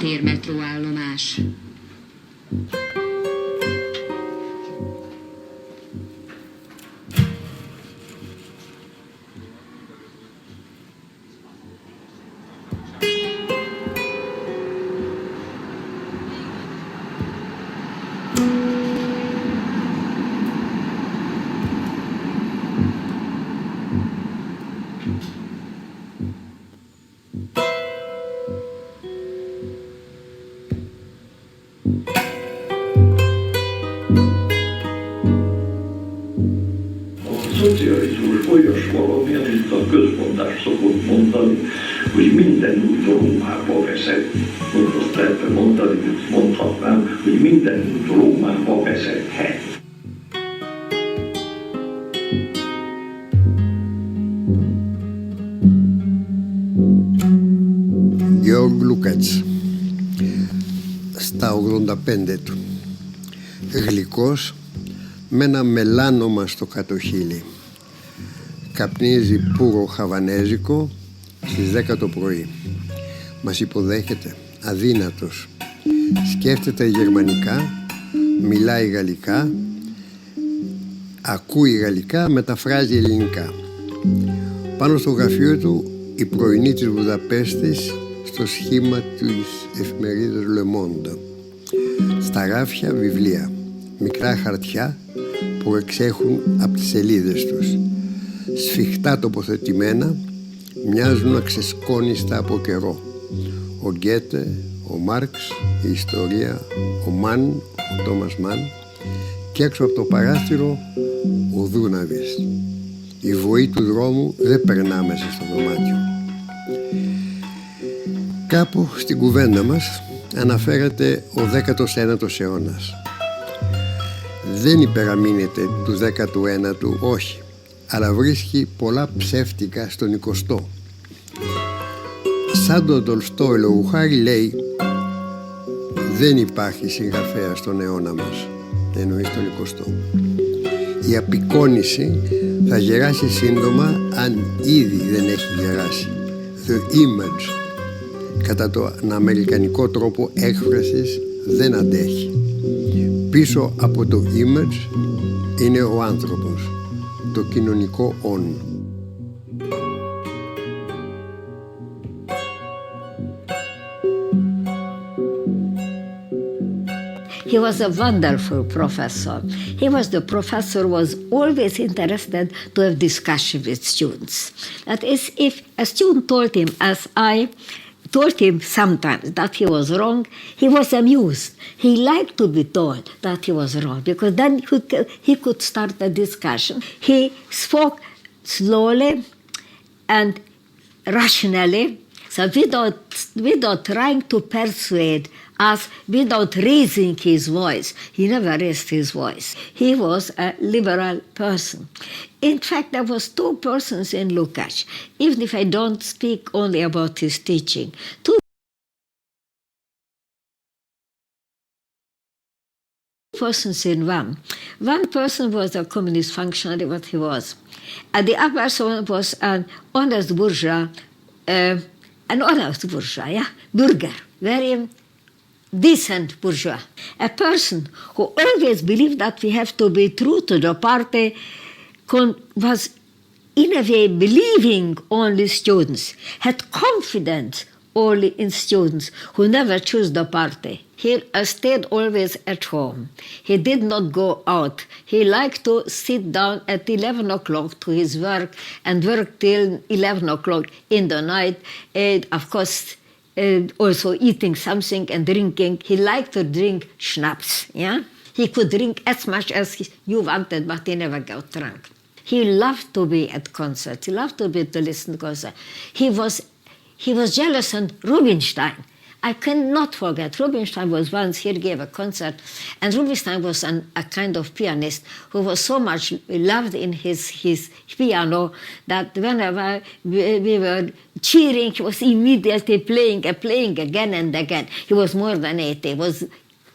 térmetróállomás. Szocializmus olyas valami, amit a közmondás szokott mondani, hogy minden út Rómába vezet. Most lehetne mondani, hogy mondhatnám, hogy minden út Rómába vezethet. Georg Λούκατς, στα 85 του, γλυκός με ένα μελάνομα στο κάτω χείλη. Καπνίζει πούρο χαβανέζικο στις 10 το πρωί. Μας υποδέχεται αδύνατος. Σκέφτεται γερμανικά, μιλάει γαλλικά, ακούει γαλλικά, μεταφράζει ελληνικά. Πάνω στο γραφείο του η πρωινή της Βουδαπέστης στο σχήμα της εφημερίδας Le Monde. Στα ράφια βιβλία, μικρά χαρτιά που εξέχουν από τις σελίδες τους. Σφιχτά τοποθετημένα, μοιάζουν αξεσκόνιστα από καιρό. Ο Γκέτε, ο Μάρξ, η ιστορία, ο Μαν, ο Τόμας Μαν και έξω από το παράθυρο ο Δούναβης. Η βοή του δρόμου δεν περνά μέσα στο δωμάτιο. Κάπου στην κουβέντα μας αναφέρεται ο 19ος αιώνας. Δεν υπεραμείνεται του 19ου, όχι, αλλά βρίσκει πολλά ψεύτικα στον 20ο. Σαν τον Τολστόι λόγου χάρη λέει, δεν υπάρχει συγγραφέα στον αιώνα μας, εννοεί στον 20ο. Η απεικόνηση θα γεράσει σύντομα αν ήδη δεν έχει γεράσει. The image, κατά τον αμερικανικό τρόπο έκφρασης, δεν αντέχει. Πίσω από το image είναι ο άνθρωπος, το κοινωνικό on. He was a wonderful professor. He was the professor who was always interested to have discussion with students. That is, if a student told him, as I told him sometimes that he was wrong, he was amused. He liked to be told that he was wrong because then he could start a discussion. He spoke slowly and rationally, so without trying to persuade us, without raising his voice. He never raised his voice. He was a liberal person. In fact, there was two persons in Lukács, even if I don't speak only about his teaching. Two persons in one. One person was a communist functionary, what he was. And the other person was an honest bourgeois, Bürger, very decent bourgeois. A person who always believed that we have to be true to the party was in a way believing only students, had confidence only in students who never chose the party. He stayed always at home. He did not go out. He liked to sit down at 11 o'clock to his work and work till 11 o'clock in the night. And of course, also eating something and drinking. He liked to drink schnapps. Yeah? He could drink as much as you wanted, but he never got drunk. He loved to be at concerts. He loved to listen to concerts. He was jealous of Rubinstein. I cannot forget, Rubinstein was once, he gave a concert, and Rubinstein was a kind of pianist who was so much loved in his piano that whenever we were cheering, he was immediately playing again and again. He was more than 80, he was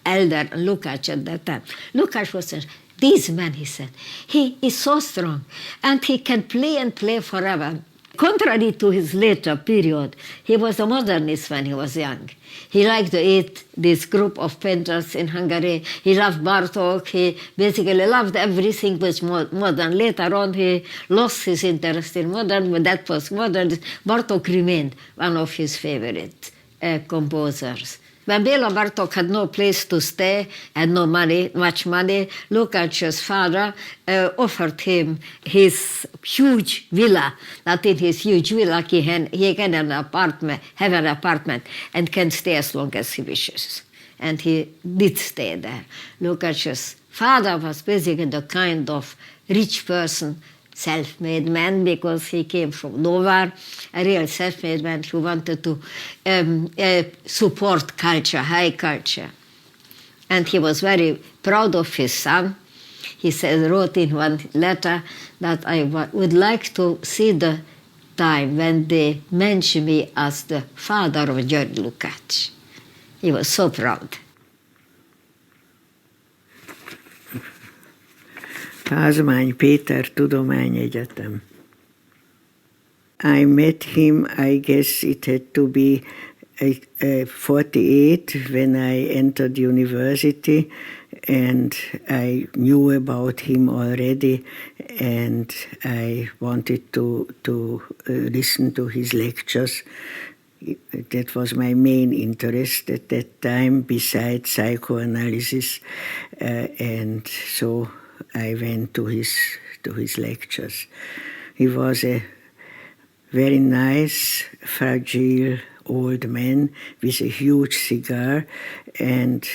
elder than Lukács at that time. Lukács was saying, this man, he said, he is so strong, and he can play and play forever. contrary to his later period, he was a modernist when he was young. He liked to eat this group of painters in Hungary. He loved Bartók. He basically loved everything which was modern. Later on, he lost his interest in modern, but that was modern. Bartók remained one of his favorite composers. When Béla Bartók had no place to stay and no money, much money, Lukács's father offered him his huge villa. That in his huge villa he can have an apartment and can stay as long as he wishes. And he did stay there. Lukács's father was basically the kind of rich person, self-made man, because he came from nowhere, a real self-made man who wanted to support culture, high culture. And he was very proud of his son. He wrote in one letter that I would like to see the time when they mention me as the father of Georg Lukács. He was so proud. Pázmány Péter Tudományegyetem. I met him, I guess it had to be 48 when I entered university, and I knew about him already, and I wanted to listen to his lectures. That was my main interest at that time, besides psychoanalysis, and so I went to his lectures. He was a very nice, fragile old man with a huge cigar, and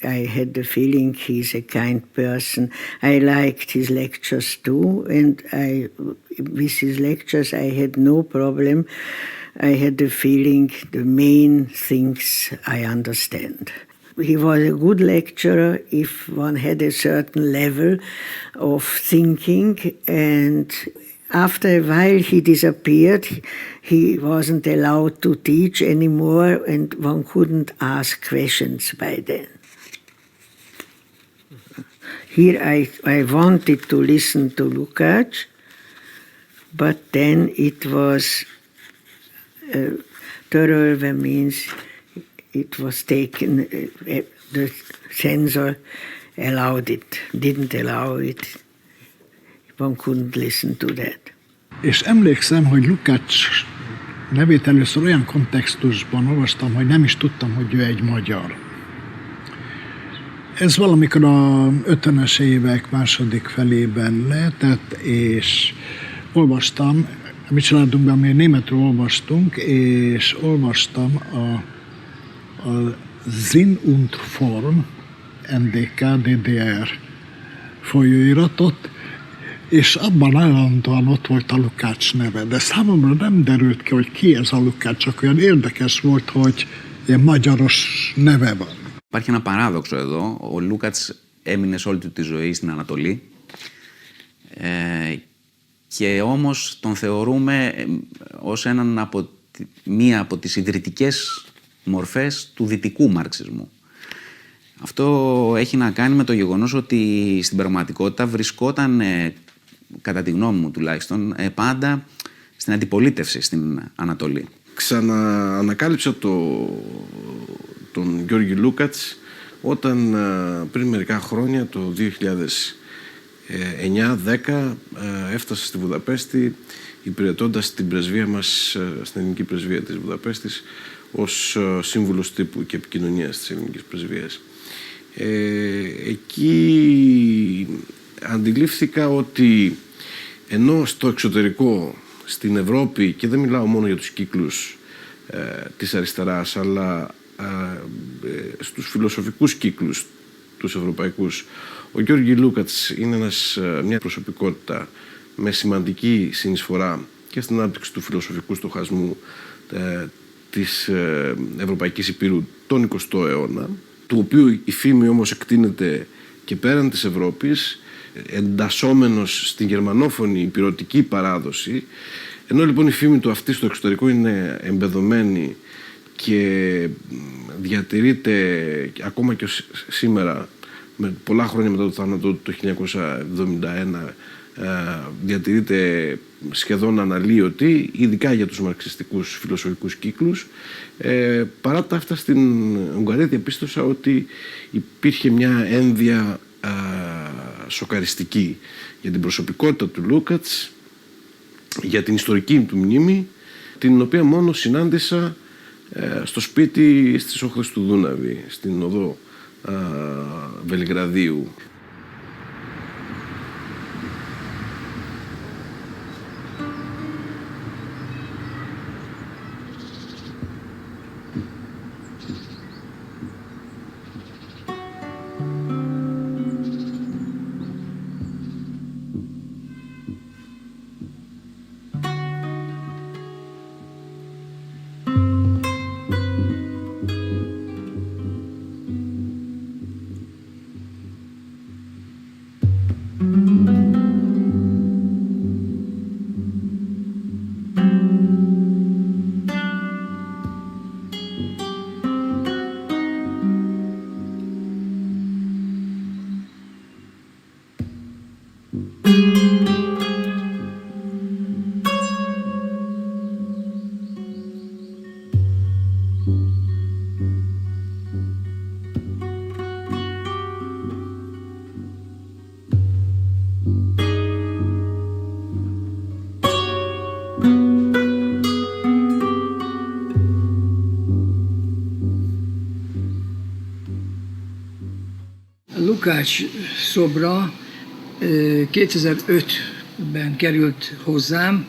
I had the feeling he's a kind person. I liked his lectures too, and with his lectures I had no problem. I had the feeling the main things I understand. He was a good lecturer if one had a certain level of thinking, and after a while he disappeared. He wasn't allowed to teach anymore, and one couldn't ask questions by then. Here I wanted to listen to Lukács, but then it was Törölve means it was taken, the censor didn't allow it. One couldn't listen to that. És emlékszem, hogy Lukács nevét először olyan kontextusban olvastam, hogy nem is tudtam, hogy ő egy magyar. Ez valamikor a 50-es évek második felében lehetett, és olvastam, a mi családunkban mi németről olvastunk, és olvastam a Sinn und Form, NDK, DDR folyóiratot, és abban állandóan ott volt a Lukács neve. De számomra nem derült ki, hogy ki ez a Lukács, csak olyan érdekes volt, hogy ilyen magyaros neve van. Υπάρχει ένα παράδοξο εδώ. Ο Λούκατς έμεινε σε όλη του τη ζωή στην Ανατολή και όμως τον θεωρούμε ως μία από τις ιδρυτικές μορφές του δυτικού μαρξισμού. Αυτό έχει να κάνει με το γεγονός ότι στην πραγματικότητα βρισκόταν, κατά τη γνώμη μου τουλάχιστον, πάντα στην αντιπολίτευση στην Ανατολή. Ξαναανακάλυψα τον Γιώργη Λούκατς όταν πριν μερικά χρόνια, το 2009-10, έφτασα στη Βουδαπέστη υπηρετώντας την πρεσβεία μας, στην ελληνική πρεσβεία της Βουδαπέστης, ως σύμβουλος τύπου και επικοινωνίας της ελληνικής πρεσβείας. Εκεί αντιλήφθηκα ότι ενώ στο εξωτερικό, στην Ευρώπη, και δεν μιλάω μόνο για τους κύκλους της αριστεράς, αλλά στους φιλοσοφικούς κύκλους τους ευρωπαϊκούς, ο Γιώργη Λούκατς είναι μια προσωπικότητα με σημαντική συνεισφορά και στην ανάπτυξη του φιλοσοφικού στοχασμού της Ευρωπαϊκής Υπήρου τον 20ο αιώνα, του οποίου η φήμη όμως εκτείνεται και πέραν της Ευρώπης, εντασσόμενος στην γερμανόφωνη υπηρωτική παράδοση. Ενώ λοιπόν η φήμη του αυτή στο εξωτερικό είναι εμπεδωμένη και διατηρείται ακόμα και σήμερα, με πολλά χρόνια μετά το θάνατό του το 1971, διατηρείται σχεδόν αναλύωτη, ειδικά για τους μαρξιστικούς φιλοσοφικούς κύκλους. Παρά τα αυτά, στην Ουγγαρία διαπίστωσα ότι υπήρχε μια ένδια σοκαριστική για την προσωπικότητα του Λούκατς, για την ιστορική του μνήμη, την οποία μόνο συνάντησα στο σπίτι στις όχθες του Δούναβη, στην οδό Βελιγραδίου. Lukács szobra 2005-ben került hozzám.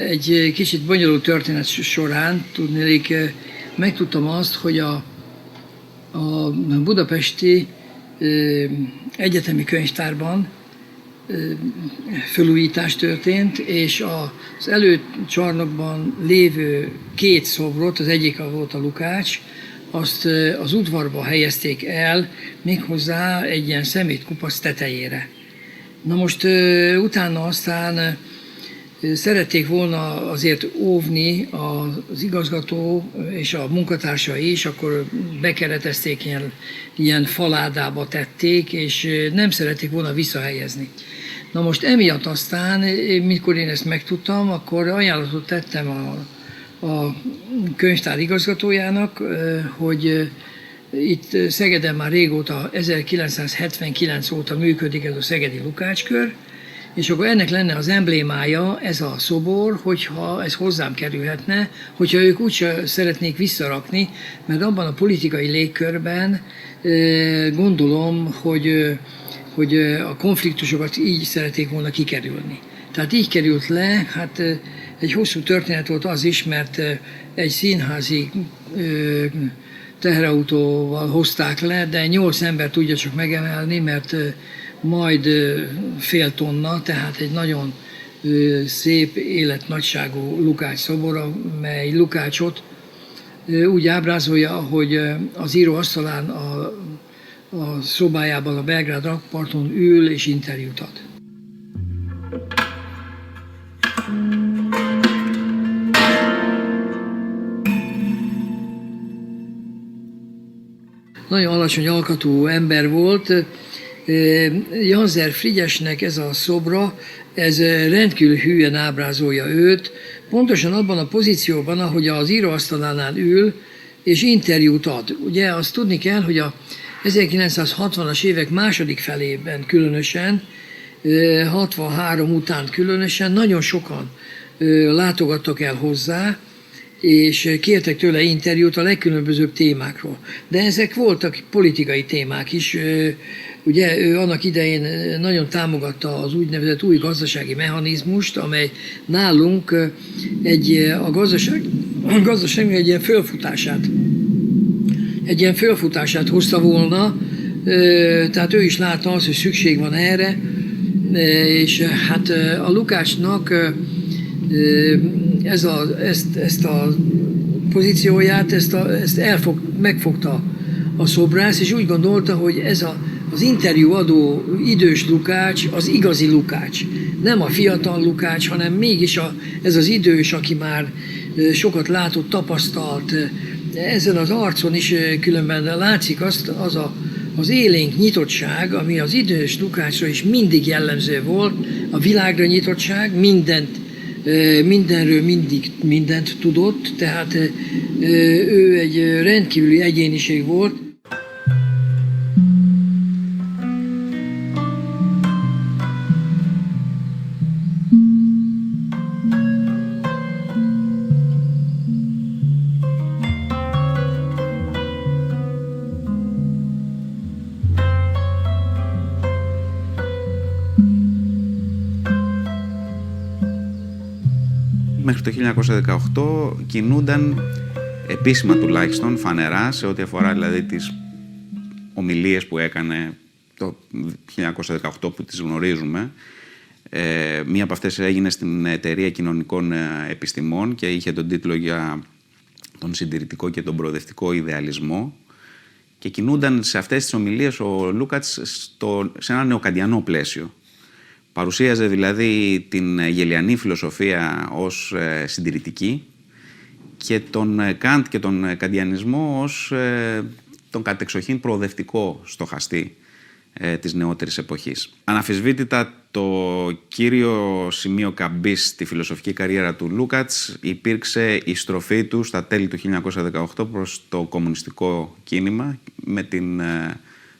Egy kicsit bonyolult történet során tudnék, megtudtam azt, hogy a budapesti egyetemi könyvtárban felújítás történt, és az előcsarnokban lévő két szobrot, az egyik volt a Lukács, azt az udvarba helyezték el, méghozzá egy ilyen szemétkupac tetejére. Na most utána aztán szerették volna azért óvni az igazgató és a munkatársai is, akkor bekeretezték, ilyen faládába tették, és nem szerették volna visszahelyezni. Na most emiatt aztán, mikor én ezt megtudtam, akkor ajánlatot tettem a könyvtár igazgatójának, hogy itt Szegeden már régóta, 1979 óta működik ez a szegedi Lukácskör, és akkor ennek lenne az emblémája ez a szobor, hogyha ez hozzám kerülhetne, hogyha ők úgyse szeretnék visszarakni, mert abban a politikai légkörben gondolom, hogy a konfliktusokat így szerették volna kikerülni. Tehát így került le, hát egy hosszú történet volt az is, mert egy színházi teherautóval hozták le, de 8 ember tudja csak megemelni, mert majd fél tonna, tehát egy nagyon szép, életnagyságú Lukács szobor, mely Lukácsot úgy ábrázolja, hogy az író asztalán a szobájában a Belgrád rakparton ül és interjút ad. Nagyon alacsony alkatú ember volt. Janzer Frigyesnek ez a szobra, ez rendkívül hülyen ábrázolja őt, pontosan abban a pozícióban, ahogy az íróasztalánál ül, és interjút ad. Ugye azt tudni kell, hogy a 1960-as évek második felében különösen, 63 után különösen nagyon sokan látogattak el hozzá, és kértek tőle interjút a legkülönbözőbb témákról. De ezek voltak politikai témák is. Ugye ő annak idején nagyon támogatta az úgynevezett új gazdasági mechanizmust, amely nálunk a gazdaság egy ilyen fölfutását hozta volna, tehát ő is látta azt, hogy szükség van erre, és hát a Lukácsnak ezt a pozícióját, megfogta a szobrász, és úgy gondolta, hogy ez az interjúadó idős Lukács az igazi Lukács. Nem a fiatal Lukács, hanem mégis ez az idős, aki már sokat látott, tapasztalt. Ezen az arcon is különben látszik az az élénk nyitottság, ami az idős Lukácsra is mindig jellemző volt, a világra nyitottság, mindenről mindig mindent tudott, tehát ő egy rendkívüli egyéniség volt. Μέχρι το 1918 κινούνταν επίσημα τουλάχιστον φανερά σε ό,τι αφορά δηλαδή τις ομιλίες που έκανε το 1918 που τις γνωρίζουμε. Μία από αυτές έγινε στην Εταιρεία Κοινωνικών Επιστημών και είχε τον τίτλο για τον συντηρητικό και τον προοδευτικό ιδεαλισμό και κινούνταν σε αυτές τις ομιλίες ο Λούκατς σε ένα νεοκαντιανό πλαίσιο. Παρουσίαζε δηλαδή την γελιανή φιλοσοφία ως συντηρητική και τον Καντ και τον καντιανισμό ως τον κατεξοχήν προοδευτικό στοχαστή της νεότερης εποχής. Αναμφισβήτητα το κύριο σημείο καμπής στη φιλοσοφική καριέρα του Λούκατς υπήρξε η στροφή του στα τέλη του 1918 προς το κομμουνιστικό κίνημα με την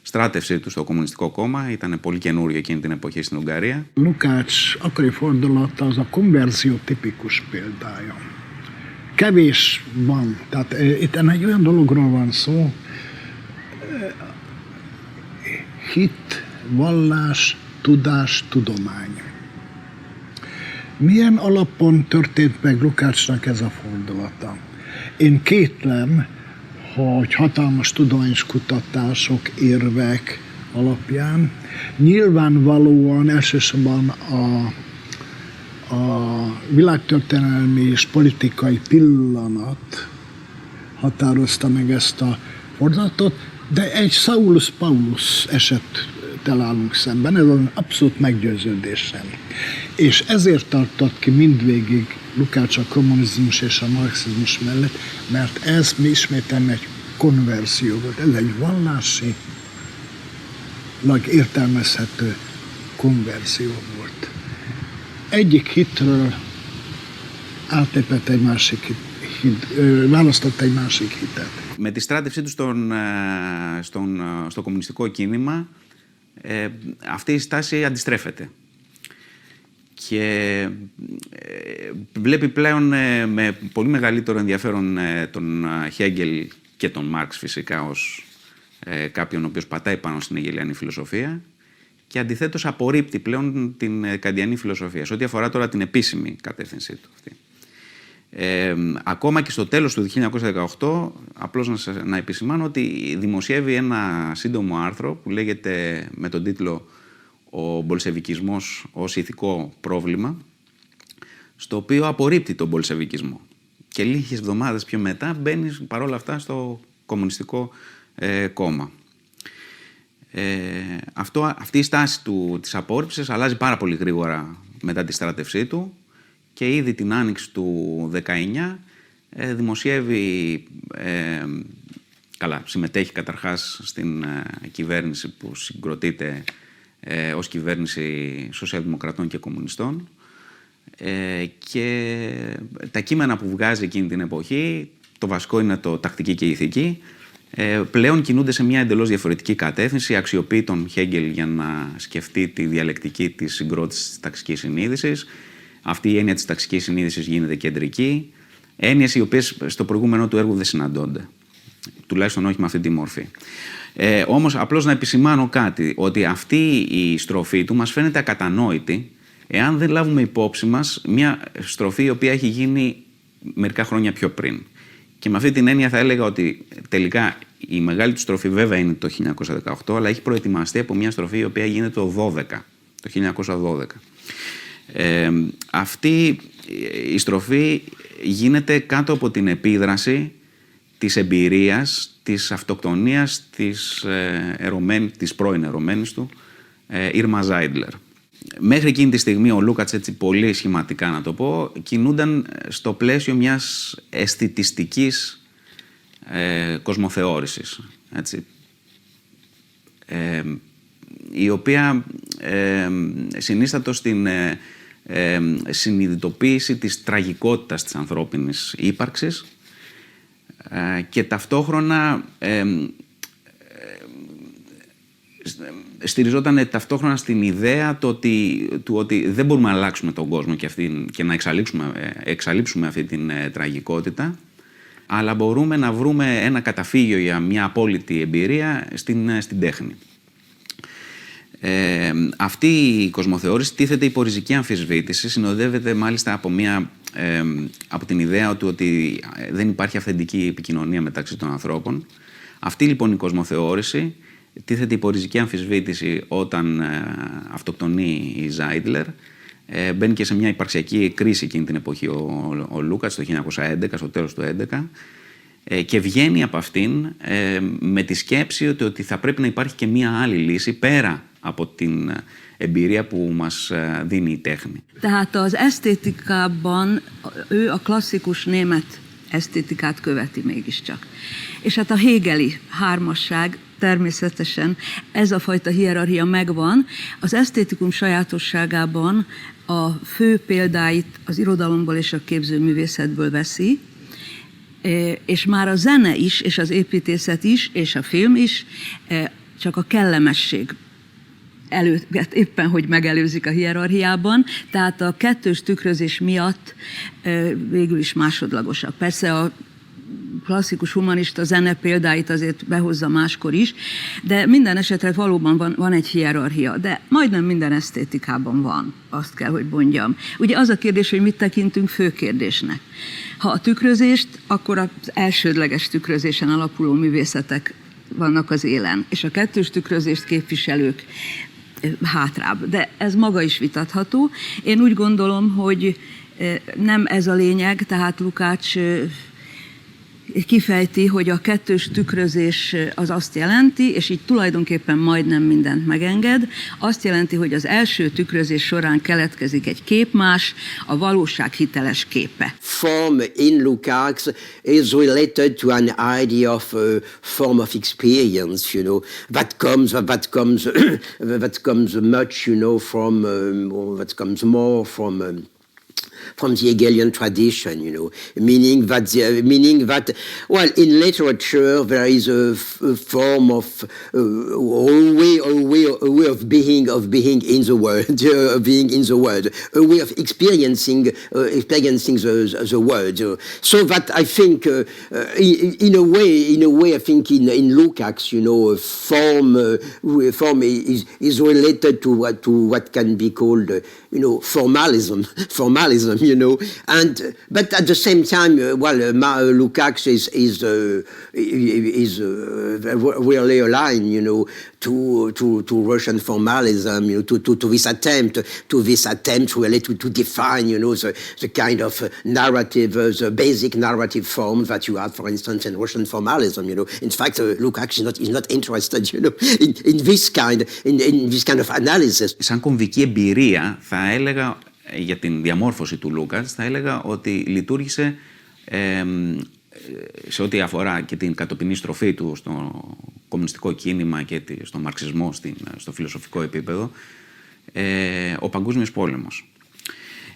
στράτευσή του στο Κομμουνιστικό Κόμμα, ήταν πολύ καινούριο εκείνη την εποχή στην Ουγγαρία. Lukács akkori fordulata az a konverzió tipikus példája. Kevés van, tehát itt egy olyan dologról van szó, hit, vallás, tudás, tudomány. Milyen alapon történt meg Lukácsnak ez a fordulata? Én kétlem, hogy hatalmas tudományos kutatások, érvek alapján nyilvánvalóan elsősorban a világtörténelmi és politikai pillanat határozta meg ezt a fordulatot, de egy Saulus Paulus esettel állunk szemben, ez az abszolút meggyőződésem. És ezért tartott ki mindvégig Lukács a kommunizmus és a marxizmus mellett, mert ez ismételten egy konverzió volt. Ez egy vallásilag értelmezhető konverzió volt. Egyik hitről átlépett egy másik választott egy másik hitet. Με τη στράτευσή του στο κομμουνιστικό κίνημα, αυτή η στάση αντιστρέφεται. Και βλέπει πλέον με πολύ μεγαλύτερο ενδιαφέρον τον Χέγκελ και τον Μάρξ φυσικά ως κάποιον ο οποίος πατάει πάνω στην εγγελιανή φιλοσοφία και αντιθέτως απορρίπτει πλέον την καντιανή φιλοσοφία σε ό,τι αφορά τώρα την επίσημη κατεύθυνσή του αυτή. Ακόμα και στο τέλος του 1918, απλώς να επισημάνω ότι δημοσιεύει ένα σύντομο άρθρο που λέγεται με τον τίτλο «Ο μπολσεβικισμός ως ηθικό πρόβλημα», στο οποίο απορρίπτει τον μπολσεβικισμό. Και λίγες εβδομάδες πιο μετά μπαίνει παρόλα αυτά στο Κομμουνιστικό Κόμμα. Αυτή η στάση της απόρριψης αλλάζει πάρα πολύ γρήγορα μετά τη στράτευσή του και ήδη την άνοιξη του 19 δημοσιεύει, συμμετέχει καταρχάς στην κυβέρνηση που συγκροτείται ως κυβέρνηση σοσιαλδημοκρατών και κομμουνιστών και τα κείμενα που βγάζει εκείνη την εποχή, το βασικό είναι το «Τακτική και ηθική», πλέον κινούνται σε μια εντελώς διαφορετική κατεύθυνση, αξιοποιεί τον Χέγκελ για να σκεφτεί τη διαλεκτική της συγκρότησης της ταξικής συνείδησης. Αυτή η έννοια της ταξικής συνείδησης γίνεται κεντρική, έννοιες οι οποίες στο προηγούμενο του έργο δεν συναντώνται, τουλάχιστον όχι με αυτή τη μορφή. Όμως απλώς να επισημάνω κάτι, ότι αυτή η στροφή του μας φαίνεται ακατανόητη εάν δεν λάβουμε υπόψη μας μια στροφή η οποία έχει γίνει μερικά χρόνια πιο πριν. Και με αυτή την έννοια θα έλεγα ότι τελικά η μεγάλη του στροφή βέβαια είναι το 1918, αλλά έχει προετοιμαστεί από μια στροφή η οποία γίνεται το 1912. Αυτή η στροφή γίνεται κάτω από την επίδραση της εμπειρίας, της αυτοκτονίας της πρώην ερωμένης του, Ήρμα Ζάιντλερ. Μέχρι εκείνη τη στιγμή ο Λούκατς, έτσι πολύ σχηματικά να το πω, κινούνταν στο πλαίσιο μιας αισθητιστικής κοσμοθεώρησης. Έτσι. η οποία συνίστατο στην συνειδητοποίηση της τραγικότητας της ανθρώπινης ύπαρξης και ταυτόχρονα στηριζόταν ταυτόχρονα στην ιδέα του ότι δεν μπορούμε να αλλάξουμε τον κόσμο και να εξαλείψουμε αυτή την τραγικότητα, αλλά μπορούμε να βρούμε ένα καταφύγιο για μια απόλυτη εμπειρία στην τέχνη. Αυτή η κοσμοθεώρηση τίθεται υπό ριζική αμφισβήτηση, συνοδεύεται μάλιστα από την ιδέα ότι δεν υπάρχει αυθεντική επικοινωνία μεταξύ των ανθρώπων. Αυτή λοιπόν η κοσμοθεώρηση τίθεται υπό ριζική αμφισβήτηση όταν αυτοκτονεί η Ζάιντλερ. Μπαίνει και σε μια υπαρξιακή κρίση εκείνη την εποχή ο Λούκατς το 1911, στο τέλος του 1911, και βγαίνει από αυτήν με τη σκέψη ότι θα πρέπει να υπάρχει και μια άλλη λύση πέρα από την εμπειρία που μας δίνει η τέχνη. Tehát az esztétikában ő a klasszikus német esztétikát követi mégiscsak. És hát a hegeli hármasság, természetesen ez a fajta hierarchia megvan. Az esztétikum sajátosságában a fő példáit az irodalomból és a képzőművészetből veszi, és már a zene is, és az építészet is, és a film is csak a kellemesség éppen, hogy megelőzik a hierarchiában, tehát a kettős tükrözés miatt végül is másodlagosak. Persze a klasszikus humanista zene példáit azért behozza máskor is, de minden esetre valóban van egy hierarchia, de majdnem minden esztétikában van, azt kell, hogy mondjam. Ugye az a kérdés, hogy mit tekintünk fő kérdésnek. Ha a tükrözést, akkor az elsődleges tükrözésen alapuló művészetek vannak az élen, és a kettős tükrözést képviselők hátrább. De ez maga is vitatható. Én úgy gondolom, hogy nem ez a lényeg, tehát Lukács kifejti, hogy a kettős tükrözés az azt jelenti, és így tulajdonképpen majdnem mindent megenged, azt jelenti, hogy az első tükrözés során keletkezik egy képmás, a valóság hiteles képe. Form in Lukács is related to an idea of a form of experience, you know, that comes much, you know, from that comes more from the Hegelian tradition, you know, meaning that, well, in literature there is a form of a way of being in the world, a way of experiencing the world. So that I think, in a way, I think in Lukács, you know, form is related to what can be called, you know, formalism, you know, but at the same time, Lukács is really aligned, you know, to Russian formalism, you know, to this attempt really to define, you know, the kind of narrative, the basic narrative form that you have, for instance, in Russian formalism, you know. In fact, Lukács is not interested, you know, in this kind of analysis. Σαν κομβική εμπειρία, θα έλεγα, για την διαμόρφωση του Λούκατς, θα έλεγα ότι λειτουργήσε σε ό,τι αφορά και την κατοπινή στροφή του στο κομμουνιστικό κίνημα και στο μαρξισμό, στο φιλοσοφικό επίπεδο, ο Παγκόσμιος Πόλεμος.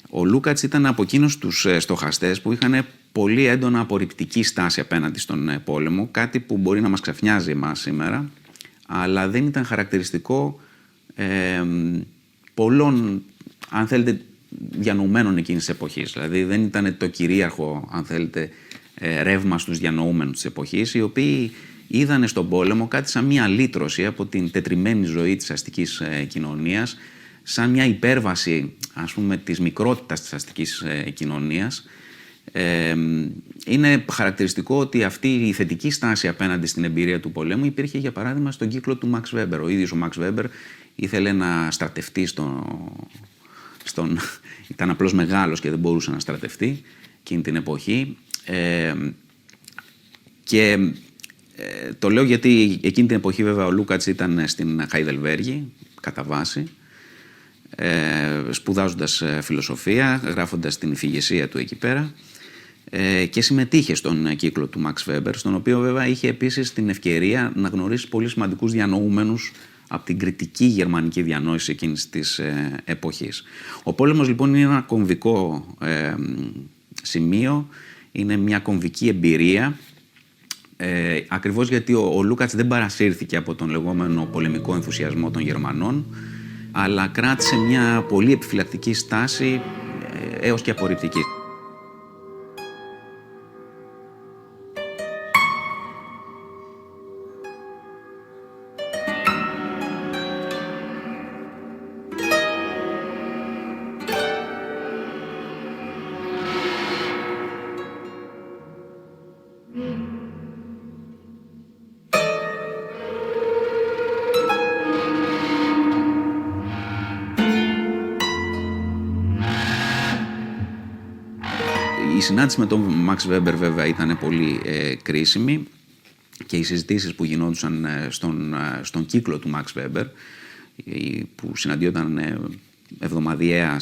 Ο Λούκατς ήταν από εκείνους τους στοχαστές που είχαν πολύ έντονα απορριπτική στάση απέναντι στον πόλεμο, κάτι που μπορεί να μας ξαφνιάζει εμάς σήμερα, αλλά δεν ήταν χαρακτηριστικό πολλών, αν θέλετε, διανοουμένων εκείνης της εποχής. Δηλαδή δεν ήταν το κυρίαρχο, αν θέλετε, ρεύμα στους διανοούμενους της εποχής, οι οποίοι είδανε στον πόλεμο κάτι σαν μια λύτρωση από την τετριμένη ζωή της αστικής κοινωνίας, σαν μια υπέρβαση, ας πούμε, της μικρότητας της αστικής κοινωνίας. Είναι χαρακτηριστικό ότι αυτή η θετική στάση απέναντι στην εμπειρία του πολέμου υπήρχε, για παράδειγμα, στον κύκλο του Μαξ Βέμπερ. Ο ίδιος ο Μαξ Βέμπερ ήθελε να στρατευτεί ήταν απλώς μεγάλος και δεν μπορούσε να στρατευτεί εκείνη την εποχή. Το λέω γιατί εκείνη την εποχή βέβαια ο Λούκατς ήταν στην Χαϊδελβέργη κατά βάση, σπουδάζοντας φιλοσοφία, γράφοντας την υφηγεσία του εκεί πέρα, και συμμετείχε στον κύκλο του Max Weber, στον οποίο βέβαια είχε επίσης την ευκαιρία να γνωρίσει πολύ σημαντικούς διανοούμενους από την κριτική γερμανική διανόηση εκείνης της εποχής. Ο πόλεμος λοιπόν είναι ένα κομβικό σημείο, είναι μια κομβική εμπειρία, ακριβώς γιατί ο Λούκατς δεν παρασύρθηκε από τον λεγόμενο πολεμικό ενθουσιασμό των Γερμανών, αλλά κράτησε μια πολύ επιφυλακτική στάση έως και απορριπτική. Η συνάντηση με τον Max Weber βέβαια ήταν πολύ κρίσιμη και οι συζητήσεις που γινόντουσαν στον κύκλο του Max Weber, που συναντιόταν εβδομαδιαία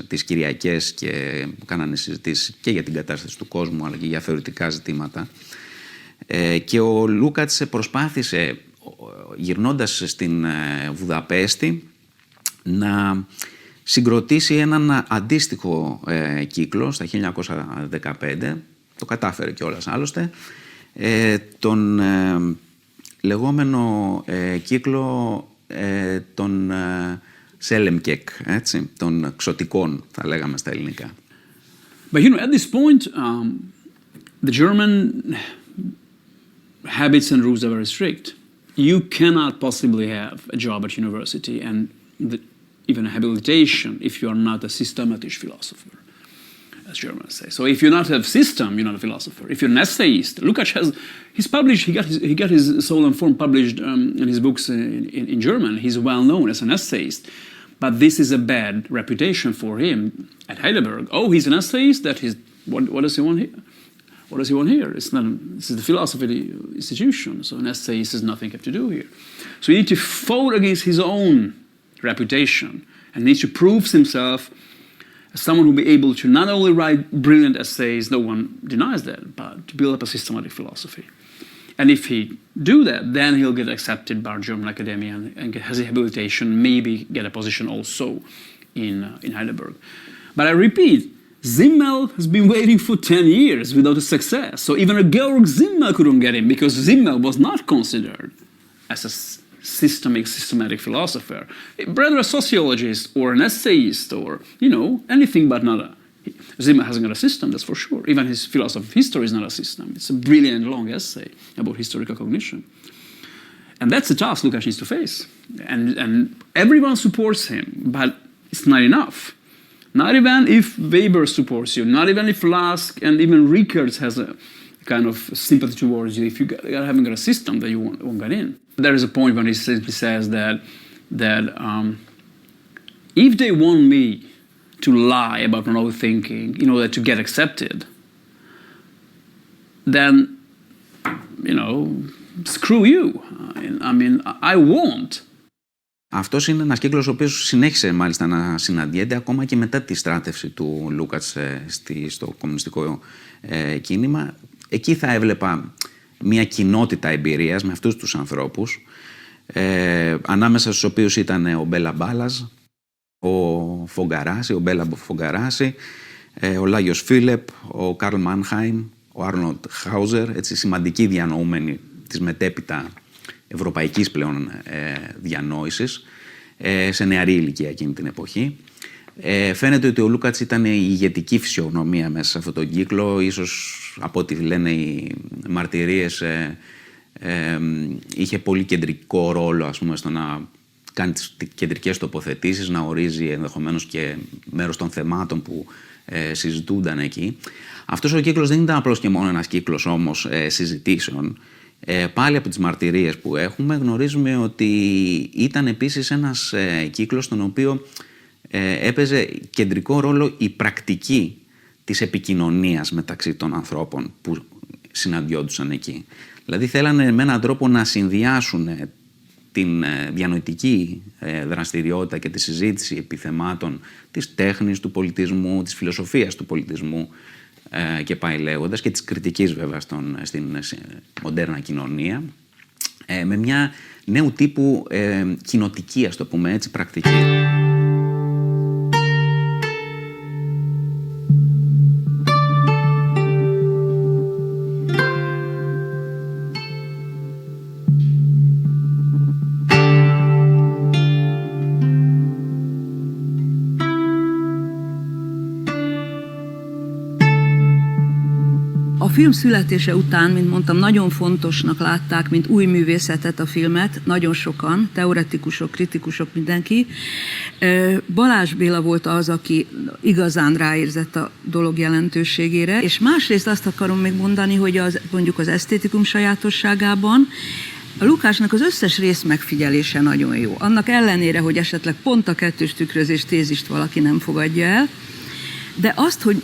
τις Κυριακές και κάνανε συζητήσεις και για την κατάσταση του κόσμου αλλά και για θεωρητικά ζητήματα, και ο Λούκατς προσπάθησε, γυρνώντας στην Βουδαπέστη, να συγκροτήσει έναν αντίστοιχο κύκλο στα 1915, το κατάφερε κιόλας άλλωστε, τον λεγόμενο κύκλο των Σέλεμκεκ, έτσι, των ξωτικών θα λέγαμε στα ελληνικά. But you know, at this point, the German habits and rules are very strict. You cannot possibly have a job at university and even a habilitation if you are not a systematic philosopher, as Germans say. So if you not have system, you're not a philosopher. If you're an essayist, Lukács he got his Soul and Form published in his books in German. He's well known as an essayist, but this is a bad reputation for him at Heidelberg. Oh, he's an essayist. What does he want here? What does he want here? This is the philosophy institution, so an essayist has nothing to do here. So he needs to fight against his own reputation and needs to prove himself as someone who will be able to not only write brilliant essays, no one denies that, but to build up a systematic philosophy. And if he do that, then he'll get accepted by German academia and has a habilitation, maybe get a position also in Heidelberg. But I repeat, Simmel has been waiting for 10 years without a success. So even a Georg Simmel couldn't get him because Simmel was not considered as a systematic philosopher. Rather a sociologist or an essayist or, anything but not a... Simmel hasn't got a system, that's for sure. Even his philosophy of history is not a system. It's a brilliant long essay about historical cognition. And that's the task Lukács needs to face. And everyone supports him, but it's not enough. Not even if Weber supports you, not even if Lask and even Rickards has a kind of sympathy towards you, if you haven't got a system that you won't get in. There is a point when he simply says that if they want me to lie about my own thinking in order to get accepted, then, screw you. I mean, I won't. Αυτός είναι ένας κύκλος ο οποίος συνέχισε μάλιστα να συναντιέται ακόμα και μετά τη στράτευση του Λούκατς στο κομμουνιστικό κίνημα. Εκεί θα έβλεπα μια κοινότητα εμπειρίας με αυτούς τους ανθρώπους, ανάμεσα στους οποίους ήταν ο Μπέλα Μπάλας, ο Μπέλα Φογκαράση, ο Λάγιος Φίλεπ, ο Καρλ Μάνχαϊμ, ο Άρνολντ Χάουζερ, έτσι σημαντικοί διανοούμενοι της μετέπειτα ευρωπαϊκής πλέον διανόησης, σε νεαρή ηλικία εκείνη την εποχή. Φαίνεται ότι ο Λούκατς ήταν η ηγετική φυσιογνωμία μέσα σε αυτόν τον κύκλο, ίσως από ό,τι λένε οι μαρτυρίες είχε πολύ κεντρικό ρόλο, ας πούμε, στο να κάνει τις κεντρικές τοποθετήσεις, να ορίζει ενδεχομένως και μέρος των θεμάτων που συζητούνταν εκεί. Αυτός ο κύκλος δεν ήταν απλώς και μόνο ένας κύκλος όμως συζητήσεων. Πάλι από τις μαρτυρίες που έχουμε γνωρίζουμε ότι ήταν επίσης ένας κύκλος στον οποίο έπαιζε κεντρικό ρόλο η πρακτική της επικοινωνίας μεταξύ των ανθρώπων που συναντιόντουσαν εκεί. Δηλαδή θέλανε με έναν τρόπο να συνδυάσουν την διανοητική δραστηριότητα και τη συζήτηση επιθεμάτων της τέχνης, του πολιτισμού, της φιλοσοφίας του πολιτισμού, και πάει λέγοντας, και της κριτικής βέβαια στην μοντέρνα κοινωνία, με μια νέου τύπου κοινοτική, ας το πούμε έτσι, πρακτική. A film születése után, mint mondtam, nagyon fontosnak látták, mint új művészetet a filmet, nagyon sokan, teoretikusok, kritikusok, mindenki. Balázs Béla volt az, aki igazán ráérzett a dolog jelentőségére, és másrészt azt akarom még mondani, hogy mondjuk az esztétikum sajátosságában a Lukácsnak az összes rész megfigyelése nagyon jó. Annak ellenére, hogy esetleg pont a kettős tükrözés tézist valaki nem fogadja el, de azt, hogy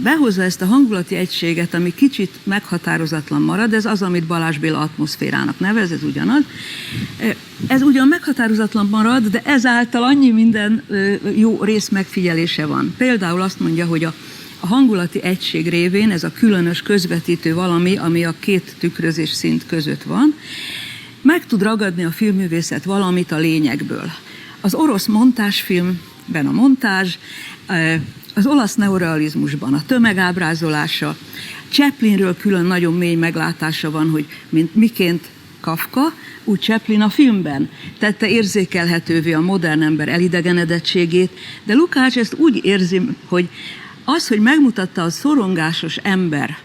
behozza ezt a hangulati egységet, ami kicsit meghatározatlan marad, ez az, amit Balázs Béla atmoszférának nevez, ez ugyanaz. Ez ugyan meghatározatlan marad, de ezáltal annyi minden jó rész megfigyelése van. Például azt mondja, hogy a hangulati egység révén ez a különös közvetítő valami, ami a két tükrözés szint között van, meg tud ragadni a filmművészet valamit a lényegből. Az orosz montázsfilmben a montázs, az olasz neorealizmusban a tömegábrázolása, Chaplinről külön nagyon mély meglátása van, hogy miként Kafka, úgy Chaplin a filmben tette érzékelhetővé a modern ember elidegenedettségét, de Lukács ezt úgy érzi, hogy az, hogy megmutatta a szorongásos ember,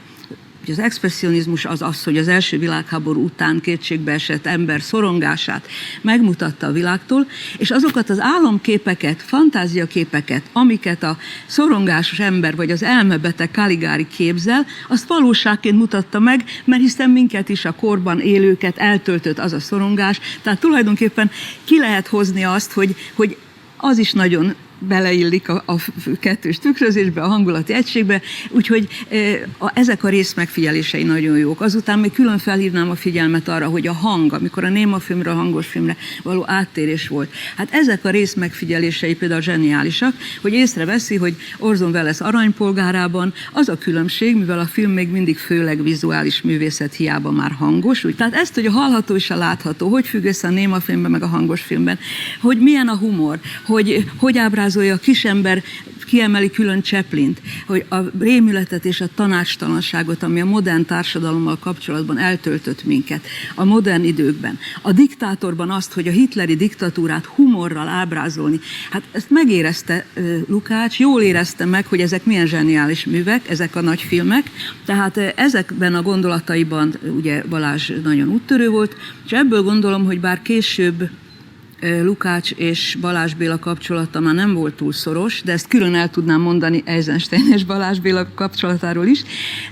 az expresszionizmus az, hogy az első világháború után kétségbeesett ember szorongását megmutatta a világtól, és azokat az álomképeket, fantáziaképeket, amiket a szorongásos ember vagy az elmebeteg Caligari képzel, azt valóságként mutatta meg, mert hiszen minket is, a korban élőket eltöltött az a szorongás, tehát tulajdonképpen ki lehet hozni azt, hogy az is nagyon beleillik a kettős tükrözésbe, a hangulati egységbe, úgyhogy ezek a rész megfigyelései nagyon jók. Azután még külön felhívnám a figyelmet arra, hogy a hang, amikor a némafilmre, a hangos filmre való áttérés volt. Hát ezek a rész megfigyelései például zseniálisak, hogy észreveszi, hogy Orson Welles Aranypolgárában az a különbség, mivel a film még mindig főleg vizuális művészet, hiába már hangos. Tehát ezt, hogy a hallható és a látható, hogy függ össze a némafilmben, meg a hangos filmben, hogy milyen a humor, hogy ábrázolja a kisember, kiemeli külön Chaplint, hogy a rémületet és a tanácstalanságot, ami a modern társadalommal kapcsolatban eltöltött minket, a modern időkben. A diktátorban azt, hogy a hitleri diktatúrát humorral ábrázolni. Hát ezt megérezte Lukács, jól érezte meg, hogy ezek milyen zseniális művek, ezek a nagy filmek. Tehát ezekben a gondolataiban ugye Balázs nagyon úttörő volt, és ebből gondolom, hogy bár később Lukács és Balázs Béla kapcsolata már nem volt túl szoros, de ezt külön el tudnám mondani Eisenstein és Balázs Béla kapcsolatáról is,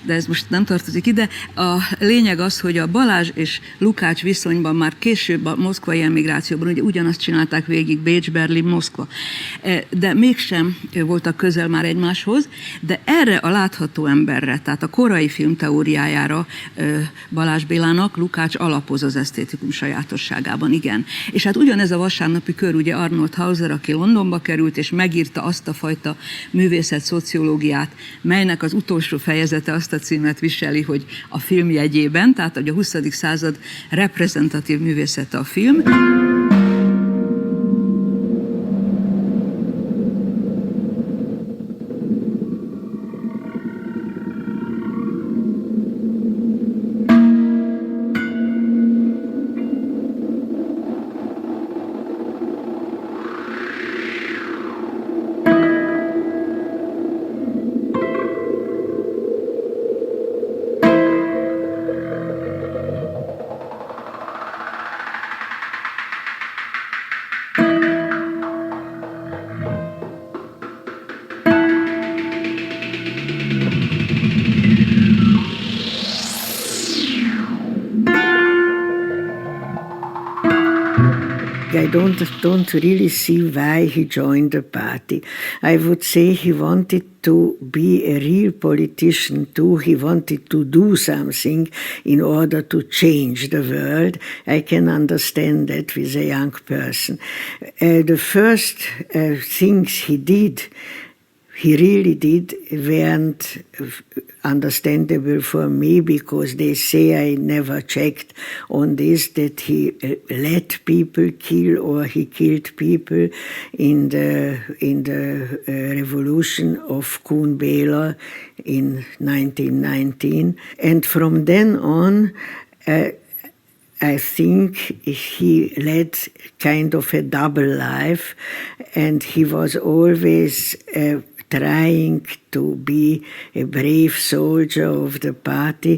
de ez most nem tartozik ide. A lényeg az, hogy a Balázs és Lukács viszonyban már később a moszkvai emigrációban ugye ugyanazt csinálták végig, Bécs, Berlin, Moszkva, de mégsem voltak közel már egymáshoz, de erre a látható emberre, tehát a korai filmteóriájára Balázs Bélának Lukács alapoz az esztétikum sajátosságában, igen. És hát ugyanez a vasárnapi kör, ugye Arnold Hauser, aki Londonba került, és megírta azt a fajta művészet szociológiát, melynek az utolsó fejezete azt a címet viseli, hogy a film jegyében, tehát hogy a 20. század reprezentatív művészete a film. I don't really see why he joined the party. I would say he wanted to be a real politician too. He wanted to do something in order to change the world. I can understand that with a young person. The first things he did, he really did weren't understandable for me, because they say, I never checked on this, that he let people kill or he killed people in the revolution of Kuhn Behler in 1919. And from then on, I think he led kind of a double life, and he was always trying to be a brave soldier of the party.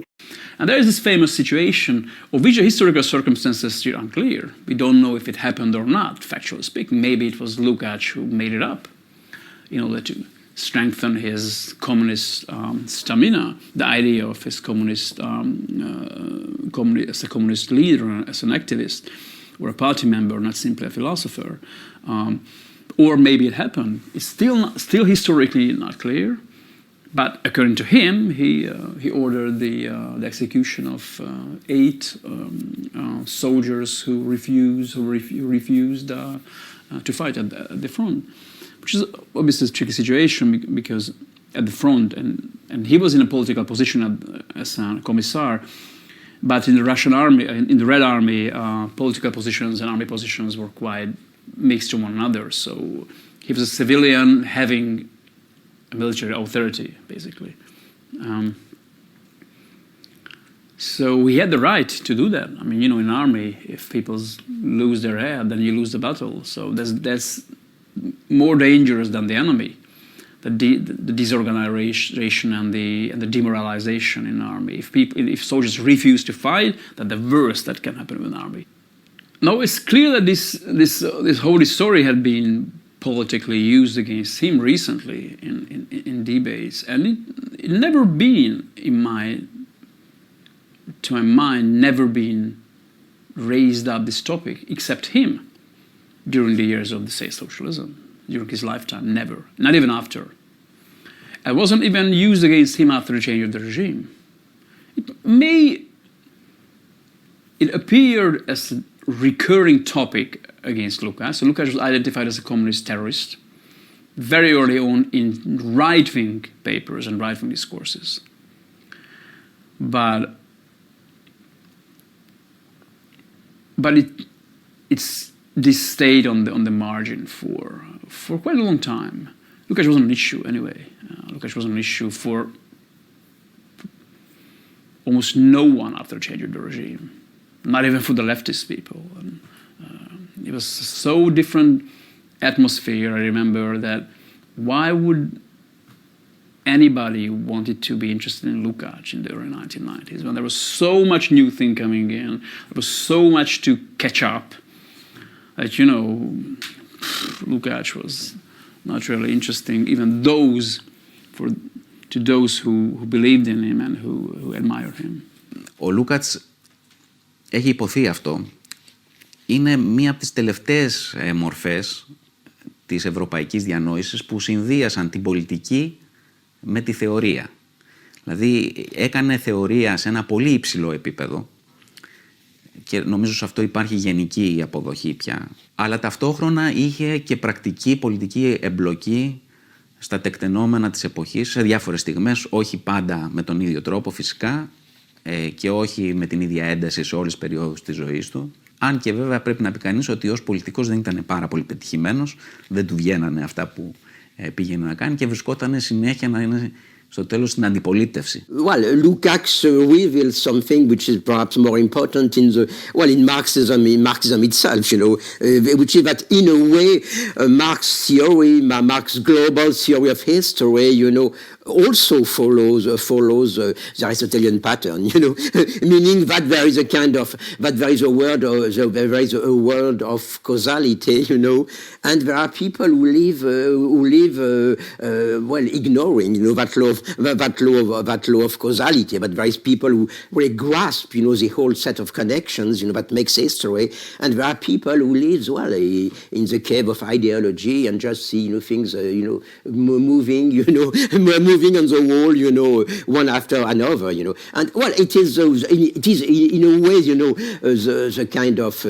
And there is this famous situation of which the historical circumstances are still unclear. We don't know if it happened or not, factually speaking. Maybe it was Lukács who made it up in order to strengthen his communist stamina, the idea of his as a communist leader, as an activist, or a party member, not simply a philosopher. Or maybe it happened. It's still historically not clear. But according to him, he ordered the execution of 8 soldiers who refused to fight at the front, which is obviously a tricky situation, because at the front, and he was in a political position as a commissar, but in the Russian army, in the Red Army, political positions and army positions were quite mixed to one another. So he was a civilian having a military authority, basically. So he had the right to do that. I mean, in an army, if people lose their head, then you lose the battle. So that's more dangerous than the enemy, the disorganization and the demoralization in an army. If soldiers refuse to fight, that's the worst that can happen in an army. Now it's clear that this whole story had been politically used against him recently in debates, and it never been, to my mind, never been raised up this topic, except him, during the years of the state socialism, during his lifetime, never, not even after. It wasn't even used against him after the change of the regime. It appeared as a recurring topic against Lukács. So Lukács was identified as a communist terrorist very early on in right-wing papers and right-wing discourses. But it's this stayed on the margin for quite a long time. Lukács wasn't an issue anyway. Lukács wasn't an issue for almost no one after the change of the regime, not even for the leftist people. And, it was so different atmosphere. I remember that why would anybody wanted to be interested in Lukács in the early 1990s, when there was so much new thing coming in, there was so much to catch up, that, Lukács was not really interesting, even to those who believed in him and who admired him. Ο Lukács έχει υποθεί αυτό. Είναι μία από τις τελευταίες μορφές της ευρωπαϊκής διανόησης που συνδύασαν την πολιτική με τη θεωρία. Δηλαδή έκανε θεωρία σε ένα πολύ υψηλό επίπεδο και νομίζω σε αυτό υπάρχει γενική αποδοχή πια. Αλλά ταυτόχρονα είχε και πρακτική πολιτική εμπλοκή στα τεκτενόμενα της εποχής σε διάφορες στιγμές, όχι πάντα με τον ίδιο τρόπο φυσικά και όχι με την ίδια ένταση σε όλες τις περιόδους της ζωής του. Αν και βέβαια πρέπει να πει κανείς ότι ως πολιτικός δεν ήταν πάρα πολύ πετυχημένος, δεν του βγαίνανε αυτά που πήγαινε να κάνει και βρισκόταν συνέχεια να είναι στο τέλος στην αντιπολίτευση. Well, Lukács reveals something which is perhaps more important in Marxism itself, which is that in a way, Marx's theory, Marx's global theory of history, also follows the Aristotelian pattern, meaning that there is a world of causality, and there are people who live ignoring, that law of causality, but there is people who really grasp, the whole set of connections, that makes history, and there are people who live, in the cave of ideology and just see, things, moving moving on the wall, you know, one after another, you know. And, well, it is in a way, you know, the kind of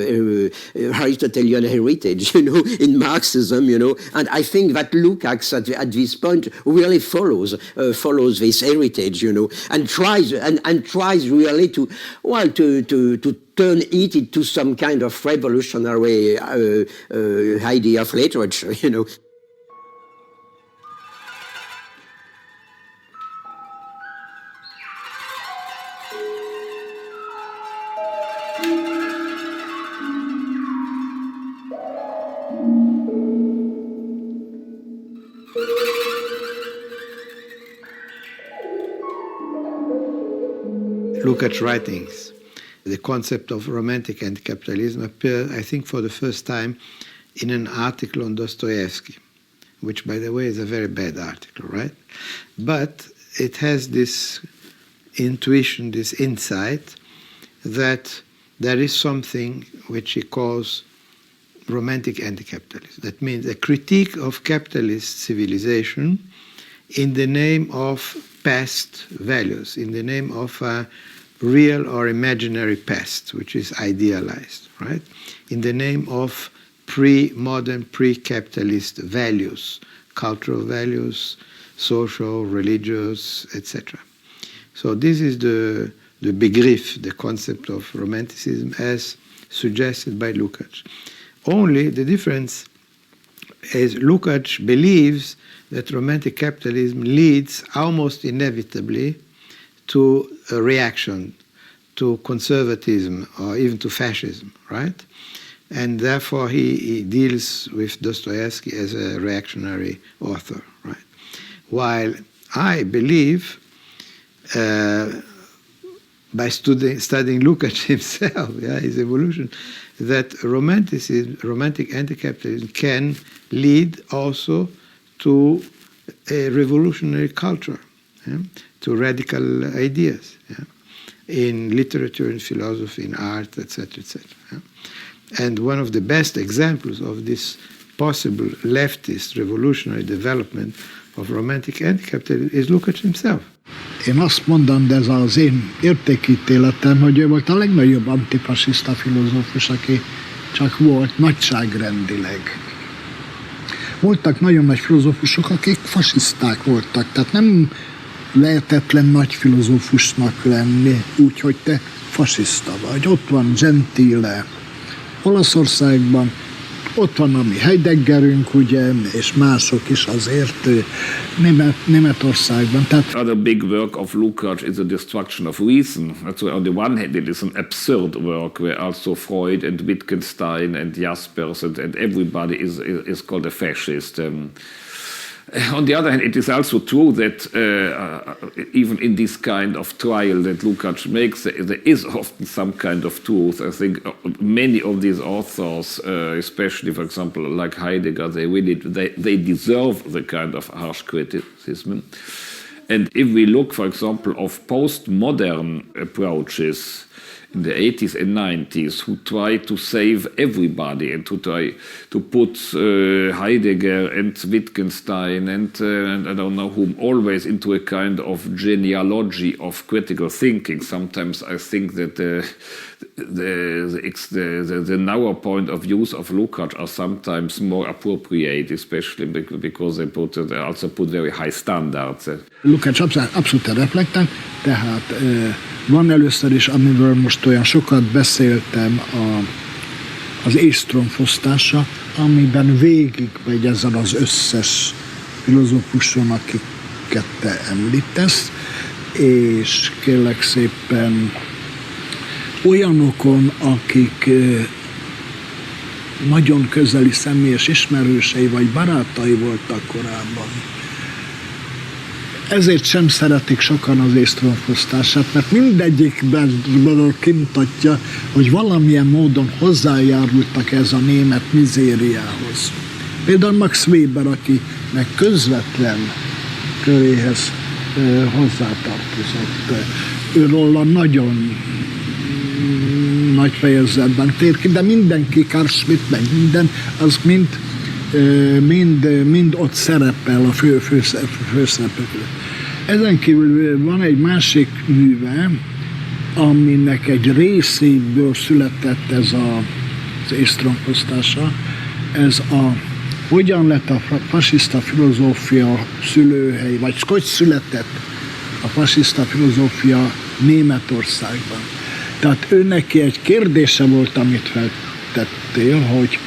Aristotelian heritage, you know, in Marxism, you know. And I think that Lukács at this point really follows this heritage, you know, and tries really to turn it into some kind of revolutionary idea of literature, you know. Lukács' writings, the concept of romantic anti-capitalism appeared, I think, for the first time in an article on Dostoevsky, which, by the way, is a very bad article, right? But it has this intuition, this insight that there is something which he calls romantic anti-capitalism. That means a critique of capitalist civilization in the name of past values, in the name of a real or imaginary past, which is idealized, right? In the name of pre-modern, pre-capitalist values, cultural values, social, religious, etc. So this is the Begriff, the concept of romanticism as suggested by Lukács. Only the difference is Lukács believes that romantic capitalism leads almost inevitably to a reaction, to conservatism, or even to fascism, right? And therefore he deals with Dostoevsky as a reactionary author, right? While I believe, by studying Lukács himself, his evolution, that romantic anti-capitalism can lead also to a revolutionary culture, to radical ideas, in literature, in philosophy, in art, etc., etc. And one of the best examples of this possible leftist revolutionary development of romantic anti-capitalism is Lukács himself. Én azt mondom, de ez az én értékítéletem, hogy ő volt a legnagyobb antifasiszta filozófus, aki csak volt nagyságrendileg. Voltak nagyon nagy filozófusok, akik fasiszták voltak, tehát nem lehetetlen nagy filozófusnak lenni, úgyhogy te fasiszta vagy. Ott van Gentile Olaszországban, ott van a mi Heideggerünk, ugye, és mások is azért Németországban. Other big work of Lukács is The Destruction of Reason. So on the one hand, it is an absurd work where also Freud and Wittgenstein and Jaspers and everybody is called a fascist. On the other hand, it is also true that even in this kind of trial that Lukács makes, there is often some kind of truth. I think many of these authors, especially, for example, like Heidegger, they deserve the kind of harsh criticism. And if we look, for example, of postmodern approaches in the 80s and 90s who try to save everybody and to try to put Heidegger and Wittgenstein and I don't know whom always into a kind of genealogy of critical thinking. Sometimes I think that the narrow point of views of Lukács are sometimes more appropriate, especially because they also put very high standards. Lukács abszolút reflektál, tehát van először is, amiről most olyan sokat beszéltem, az Észtron fosztása, amiben végigmegy ezen az összes filozófuson, akiket te említesz, és kérlek szépen olyanokon, akik nagyon közeli személyes ismerősei vagy barátai voltak korábban. Ezért sem szeretik sokan az Észtron fosztását, mert mindegyikben kimutatja, hogy valamilyen módon hozzájárultak ez a német mizériához. Például Max Weber, akinek közvetlen köréhez hozzátartozott. Őról nagyon nagy fejezetben tér ki, de mindenki, Carl Schmitt, meg minden, az mind ott szerepel a főszereplők. Ezen kívül van egy másik műve, aminek egy részéből született ez az észtronkoztása. Ez a hogyan lett a fasiszta filozófia szülőhely, vagy hogy született a fasiszta filozófia Németországban. Tehát ő neki egy kérdése volt, amit feltettél, hogy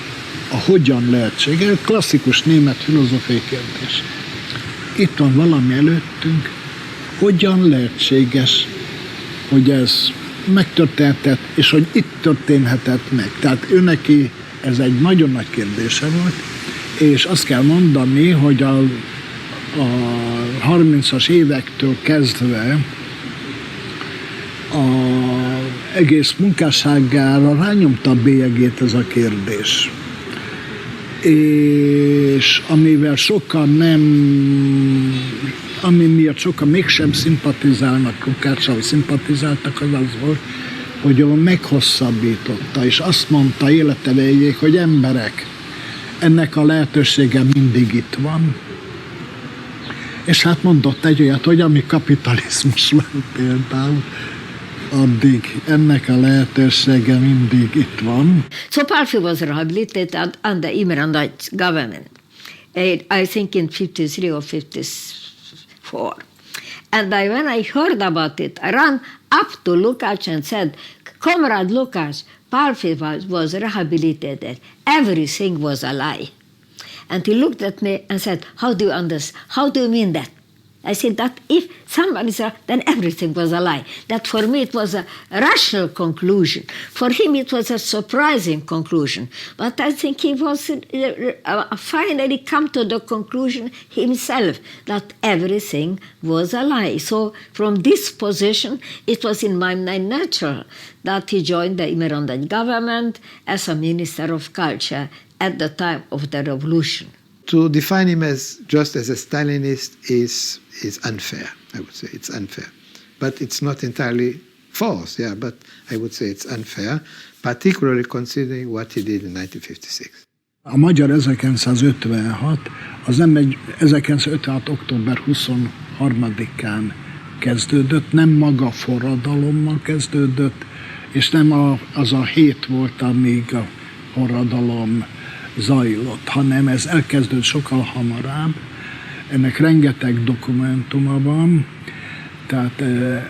a hogyan lehetséges, klasszikus német filozófiai kérdés. Itt van valami előttünk, hogyan lehetséges, hogy ez megtörténhetett, és hogy itt történhetett meg. Tehát ő neki ez egy nagyon nagy kérdése volt, és azt kell mondani, hogy a 30-as évektől kezdve egész munkásságára rányomta a bélyegét ez a kérdés. És amivel sokan ami miatt sokan mégsem szimpatizálnak Lukáccsal, vagy szimpatizáltak, az volt, hogy ő meghosszabbította, és azt mondta élete végéig, hogy emberek, ennek a lehetősége mindig itt van. És hát mondott egy olyat, hogy ami kapitalizmus van például, addig ennek a lehetősége mindig itt van. So Palfi was rehabilitated under Imre Nagy's government, I think in 53 or 54. And when I heard about it, I ran up to Lukács and said, Comrade Lukács, Palfi was rehabilitated. Everything was a lie. And he looked at me and said, how do you understand? How do you mean that? I said that if somebody said, then everything was a lie. That for me it was a rational conclusion. For him it was a surprising conclusion. But I think he was finally come to the conclusion himself that everything was a lie. So from this position, it was in my mind natural that he joined the Imre Nagy government as a Minister of Culture at the time of the revolution. To define him as just as a Stalinist is unfair, I would say. It's unfair. But it's not entirely false, yeah, but I would say it's unfair, particularly considering what he did in 1956. A magyar 1956, az nem egy 1956. október 23-án kezdődött, nem maga forradalommal kezdődött, és nem az a hét volt, amíg a forradalom zajlott, hanem ez elkezdődött sokkal hamarabb. Ennek rengeteg dokumentuma van, tehát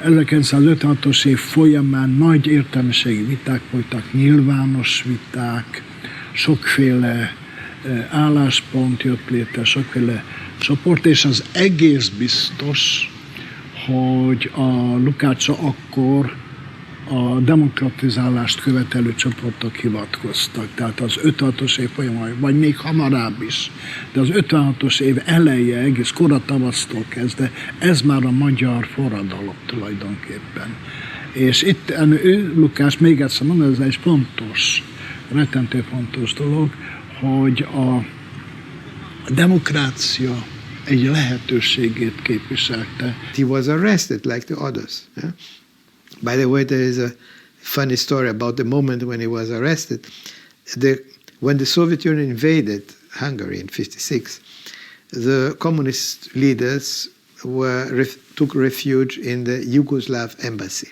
1956-os év folyamán nagy értelmiségi viták voltak, nyilvános viták, sokféle álláspont jött létre, sokféle csoport, és az egész biztos, hogy a Lukácsra akkor a demokratizálást követelő csoportok hivatkoztak. Tehát az 56-os év folyamán, vagy még hamarabb is, de az 56-os év eleje, egész kora tavasztól kezdve, ez már a magyar forradalom tulajdonképpen. És itt Lukács, még egyszer mondom, ez egy fontos, rettentő fontos dolog, hogy a demokrácia egy lehetőségét képviselte. He was arrested like the others. Yeah? By the way, there is a funny story about the moment when he was arrested. When the Soviet Union invaded Hungary in 1956, the communist leaders took refuge in the Yugoslav embassy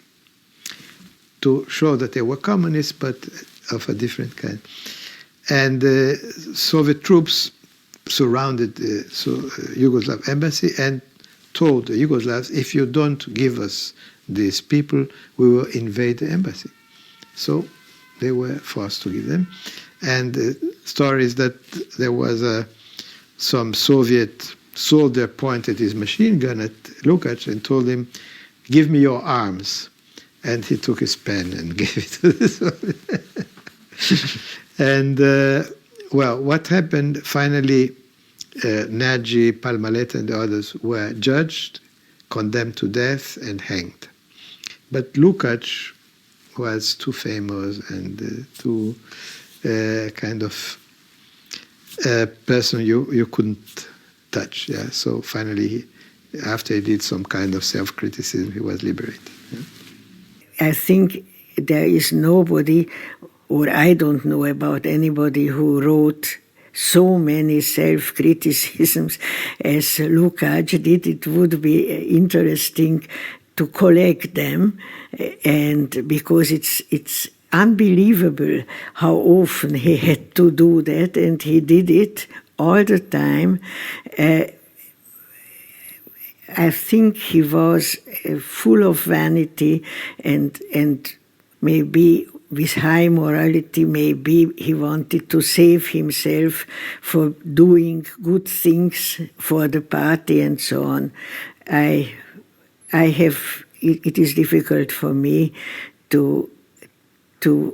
to show that they were communists, but of a different kind. And the Soviet troops surrounded the Yugoslav embassy and told the Yugoslavs, if you don't give us these people, we will invade the embassy. So they were forced to give them. And the story is that there was some Soviet soldier pointed his machine gun at Lukács and told him, give me your arms. And he took his pen and gave it to the Soviet. And, well, what happened, finally, Nagy, Palmaleta and the others were judged, condemned to death and hanged. But Lukács was too famous and too kind of person you couldn't touch. Yeah. So finally, after he did some kind of self-criticism, he was liberated. Yeah. I think there is nobody, or I don't know about anybody who wrote so many self-criticisms as Lukács did. It would be interesting to collect them, and because it's unbelievable how often he had to do that, and he did it all the time. I think he was full of vanity and maybe with high morality, maybe he wanted to save himself for doing good things for the party and so on. It is difficult for me to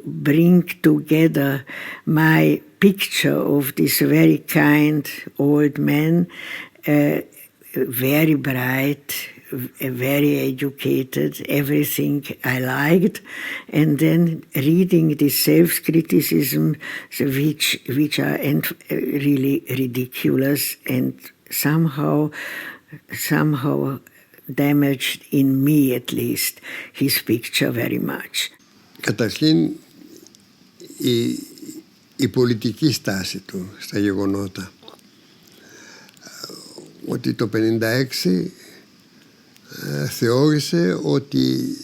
bring together my picture of this very kind old man, very bright, very educated, everything I liked, and then reading this self-criticism, which are really ridiculous and somehow damaged, in me at least, his picture very much. Καταρχήν, η πολιτική στάση του στα γεγονότα. Ότι το 1956 θεώρησε ότι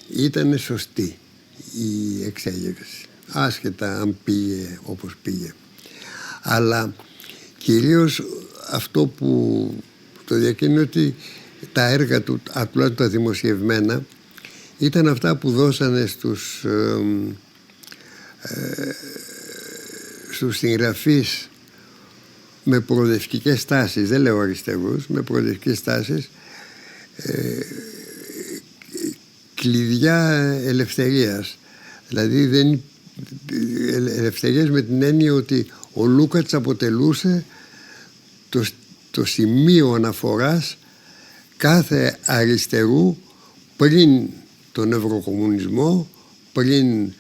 ήταν σωστή η εξέγερση, άσχετα αν πήγε όπως πήγε. Αλλά κυρίως αυτό που το διακίνει ότι τα έργα του, τουλάχιστον τα δημοσιευμένα, ήταν αυτά που δώσανε στους συγγραφείς με προοδευτικές τάσεις, δεν λέω αριστερούς, με προοδευτικές τάσεις, κλειδιά ελευθερίας. Δηλαδή ελευθερίας με την έννοια ότι ο Λούκατς αποτελούσε το σημείο αναφοράς κάθε αριστερού πριν τον ευρωκομμουνισμό, πριν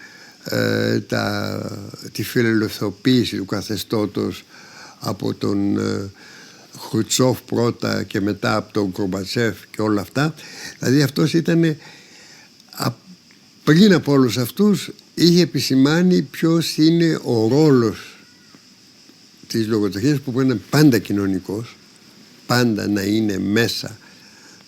τη φιλελευθερωποίηση του καθεστώτος από τον Χρουτσόφ πρώτα και μετά από τον Κορμπατσέφ και όλα αυτά. Δηλαδή αυτός ήταν, πριν από όλους αυτούς, είχε επισημάνει ποιος είναι ο ρόλος της λογοτεχνίας, που πρέπει να είναι πάντα κοινωνικός, πάντα να είναι μέσα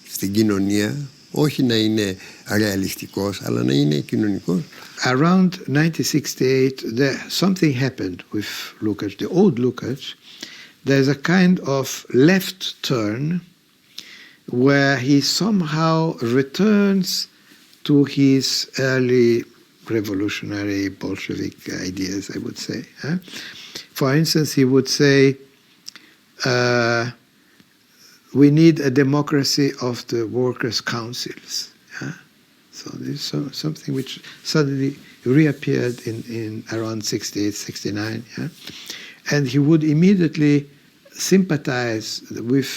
στην κοινωνία, όχι να είναι ρεαλιστικός, αλλά να είναι κοινωνικός. Around 1968, something happened with Lukács, the old Lukács. There's a kind of left turn where he somehow returns to his early revolutionary Bolshevik ideas, I would say. For instance, he would say, we need a democracy of the workers' councils. So this is something which suddenly reappeared in around 68, 69. And he would immediately sympathize with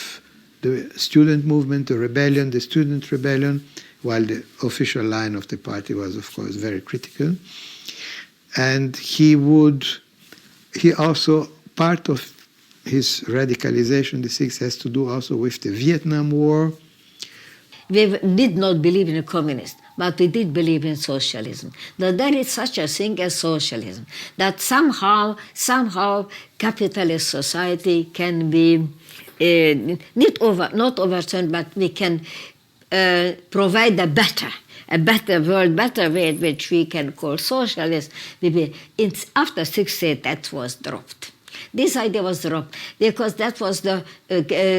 the student movement, the rebellion, the student rebellion, while the official line of the party was, of course, very critical. And he also, part of his radicalization, the sixth, has to do also with the Vietnam War. We did not believe in a communist, but we did believe in socialism. That there is such a thing as socialism. That somehow capitalist society can be not overturned, but we can provide a better world, better way which we can call socialist. After 68, that was dropped. This idea was dropped because that was the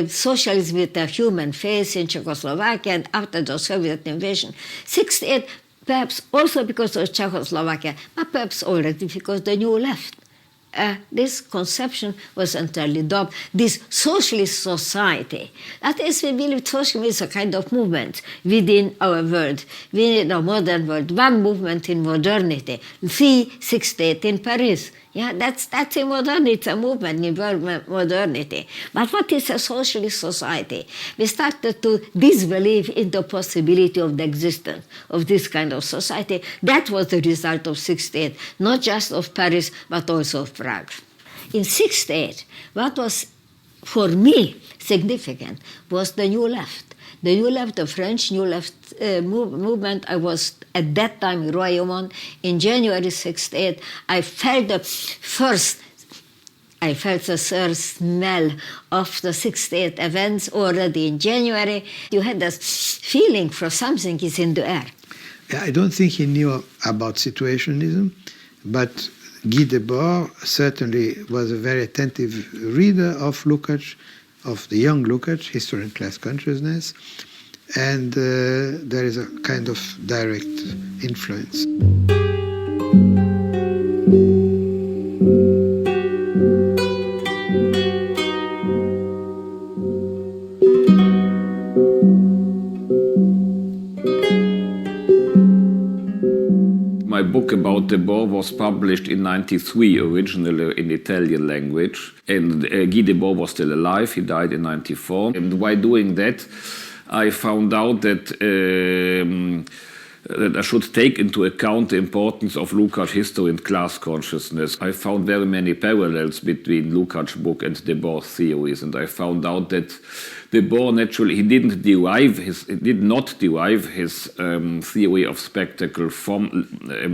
socialism with a human face in Czechoslovakia and after the Soviet invasion. 68, perhaps also because of Czechoslovakia, but perhaps already because the new left. This conception was entirely dropped. This socialist society, that is, we believe socialism is a kind of movement within our world, within our modern world, one movement in modernity. See 68 in Paris. Yeah, that's a modernity, it's a movement in modernity. But what is a socialist society? We started to disbelieve in the possibility of the existence of this kind of society. That was the result of 68, not just of Paris, but also of Prague. In 68, what was for me significant was the new left. The new left, the French new left movement. I was at that time in Royaumont in January 68. I felt the first I felt the third smell of the 68 events already in January. You had this feeling for something is in the air. I don't think he knew about situationism, but Guy Debord certainly was a very attentive reader of Lukács, of the young Lukács, History and Class Consciousness, and there is a kind of direct influence. My book about Debord was published in 1993, originally in Italian language. And Guy Debord was still alive. He died in 1994. And while doing that, I found out that that I should take into account the importance of Lukács' history and class consciousness. I found very many parallels between Lukács' book and Debord's theories, and I found out that Debord naturally he did not derive his theory of spectacle from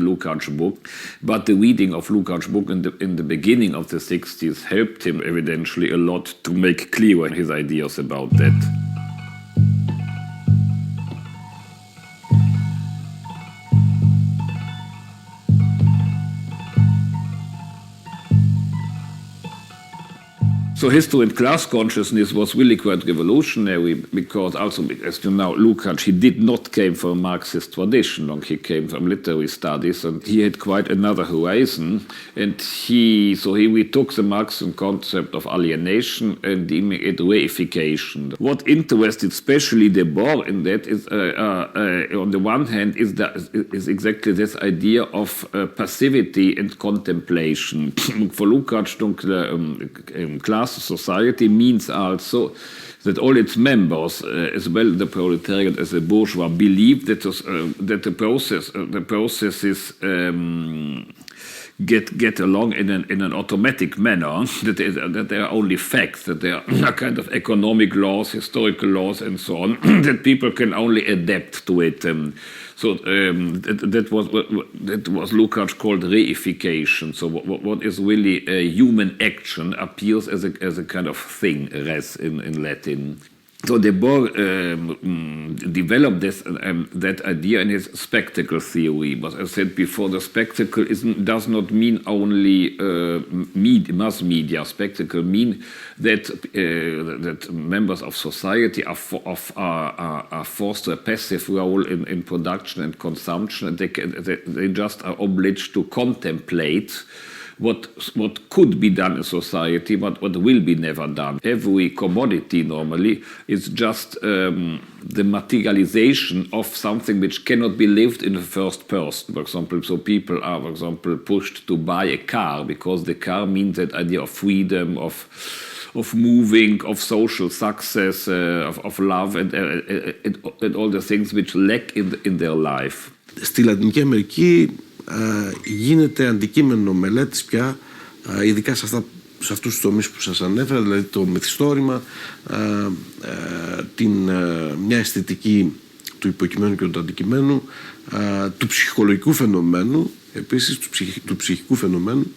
Lukács' book, but the reading of Lukács' book in the beginning of the 60s helped him evidently a lot to make clearer his ideas about that. So history and class consciousness was really quite revolutionary because also, as you know, Lukács, he did not came from a Marxist tradition. He came from literary studies and he had quite another horizon. And we took the Marxian concept of alienation and deeming it reification. What interested especially Debord in that is, on the one hand, is exactly this idea of passivity and contemplation. For Lukács, class society means also that all its members, as well the proletariat as the bourgeois, believe that the processes get along in an automatic manner, that they are only facts, that they are kind of economic laws, historical laws, and so on, that people can only adapt to it. So that was Lukács called reification. So what is really a human action appears as a kind of thing, res in Latin. So Debord developed that idea in his spectacle theory. But as I said before, the spectacle does not mean only mass media. Spectacle mean that members of society are forced to a passive role in production and consumption, and they just are obliged to contemplate what could be done in society, but what will be never done. Every commodity normally is just the materialization of something which cannot be lived in the first person. For example, so people are, for example, pushed to buy a car because the car means that idea of freedom, of moving, of social success, of love, and all the things which lack in their life. Στη Λατινική Αμερική γίνεται αντικείμενο μελέτης πια, ειδικά σε αυτούς τους τομείς που σας ανέφερα, δηλαδή το μυθιστόρημα, μια αισθητική του υποκειμένου και του αντικειμένου, του ψυχολογικού φαινομένου, επίσης του ψυχικού φαινομένου.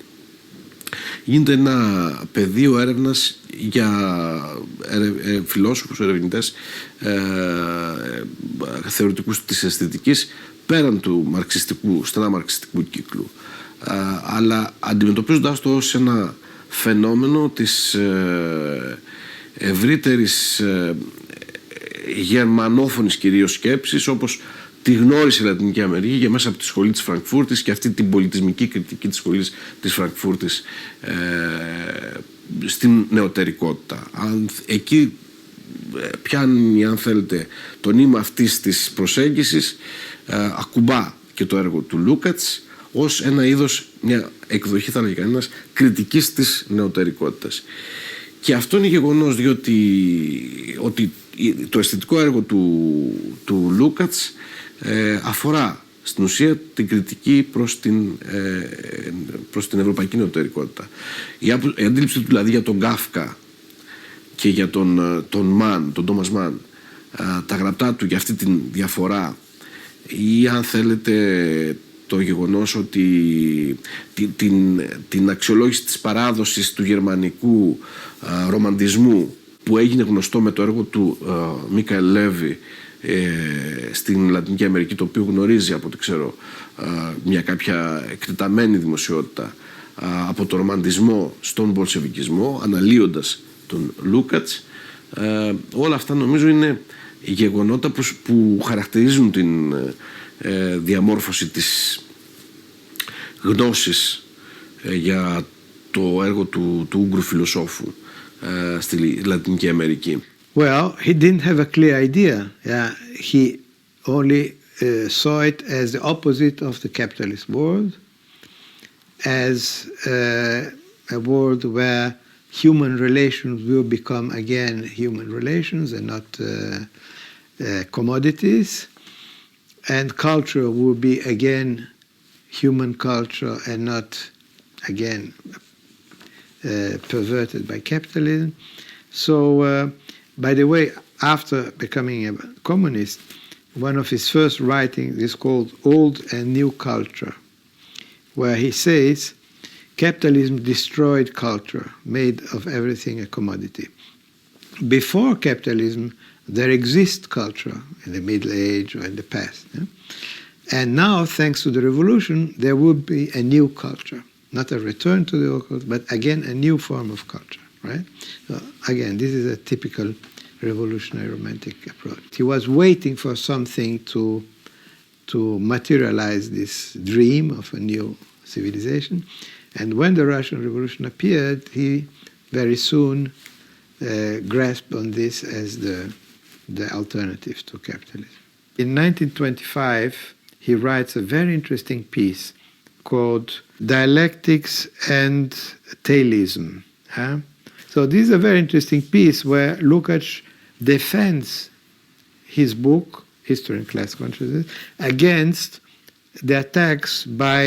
Γίνεται ένα πεδίο έρευνας για φιλόσοφους, ερευνητές, θεωρητικούς της αισθητικής, πέραν του στενά μαρξιστικού κύκλου, αλλά αντιμετωπίζοντας το ως ένα φαινόμενο της ευρύτερης γερμανόφωνης κυρίως σκέψης, όπως τη γνώρισε η Λατινική Αμερική και μέσα από τη σχολή της Φραγκφούρτης και αυτή την πολιτισμική κριτική της σχολής της Φραγκφούρτης στην νεωτερικότητα. Εκεί πιάνει, αν θέλετε, το νήμα αυτής της προσέγγισης, ακουμπά και το έργο του Λούκατς ως ένα είδος, μια εκδοχή θα έλεγε κανένας, κριτικής της νεωτερικότητας. Και αυτό είναι γεγονός, διότι το αισθητικό έργο του Λούκατς αφορά στην ουσία την κριτική προς την ευρωπαϊκή νεωτερικότητα. Η αντίληψη του δηλαδή για τον Κάφκα και για τον Τόμας Μαν, τα γραπτά του για αυτή τη διαφορά, ή αν θέλετε το γεγονός ότι την αξιολόγηση της παράδοσης του γερμανικού ρομαντισμού που έγινε γνωστό με το έργο του Μίκαελ Λέβι στην Λατινική Αμερική, το οποίο γνωρίζει από ό,τι ξέρω μια κάποια εκτεταμένη δημοσιότητα από το ρομαντισμό στον μπολσεβικισμό, αναλύοντας τον Λούκατς. Όλα αυτά νομίζω είναι γεγονότα που χαρακτηρίζουν την διαμόρφωση της γνώσης για το έργο του Ούγγρου φιλοσόφου στη Λατινική Αμερική. Well, he didn't have a clear idea. He only saw it as the opposite of the capitalist world, as a world where human relations will become again human relations and not commodities, and culture will be again human culture and not again perverted by capitalism. So, by the way, after becoming a communist, one of his first writings is called Old and New Culture, where he says capitalism destroyed culture, made of everything a commodity. Before capitalism, there exists culture in the Middle Age or in the past. Yeah? And now, thanks to the revolution, there will be a new culture. Not a return to the old culture, but again a new form of culture, right? So again, this is a typical revolutionary romantic approach. He was waiting for something to materialize this dream of a new civilization. And when the Russian Revolution appeared, he very soon grasped on this as the alternative to capitalism. In 1925, he writes a very interesting piece called Dialectics and Tailism. So this is a very interesting piece where Lukács defends his book, History and Class Consciousness, against the attacks by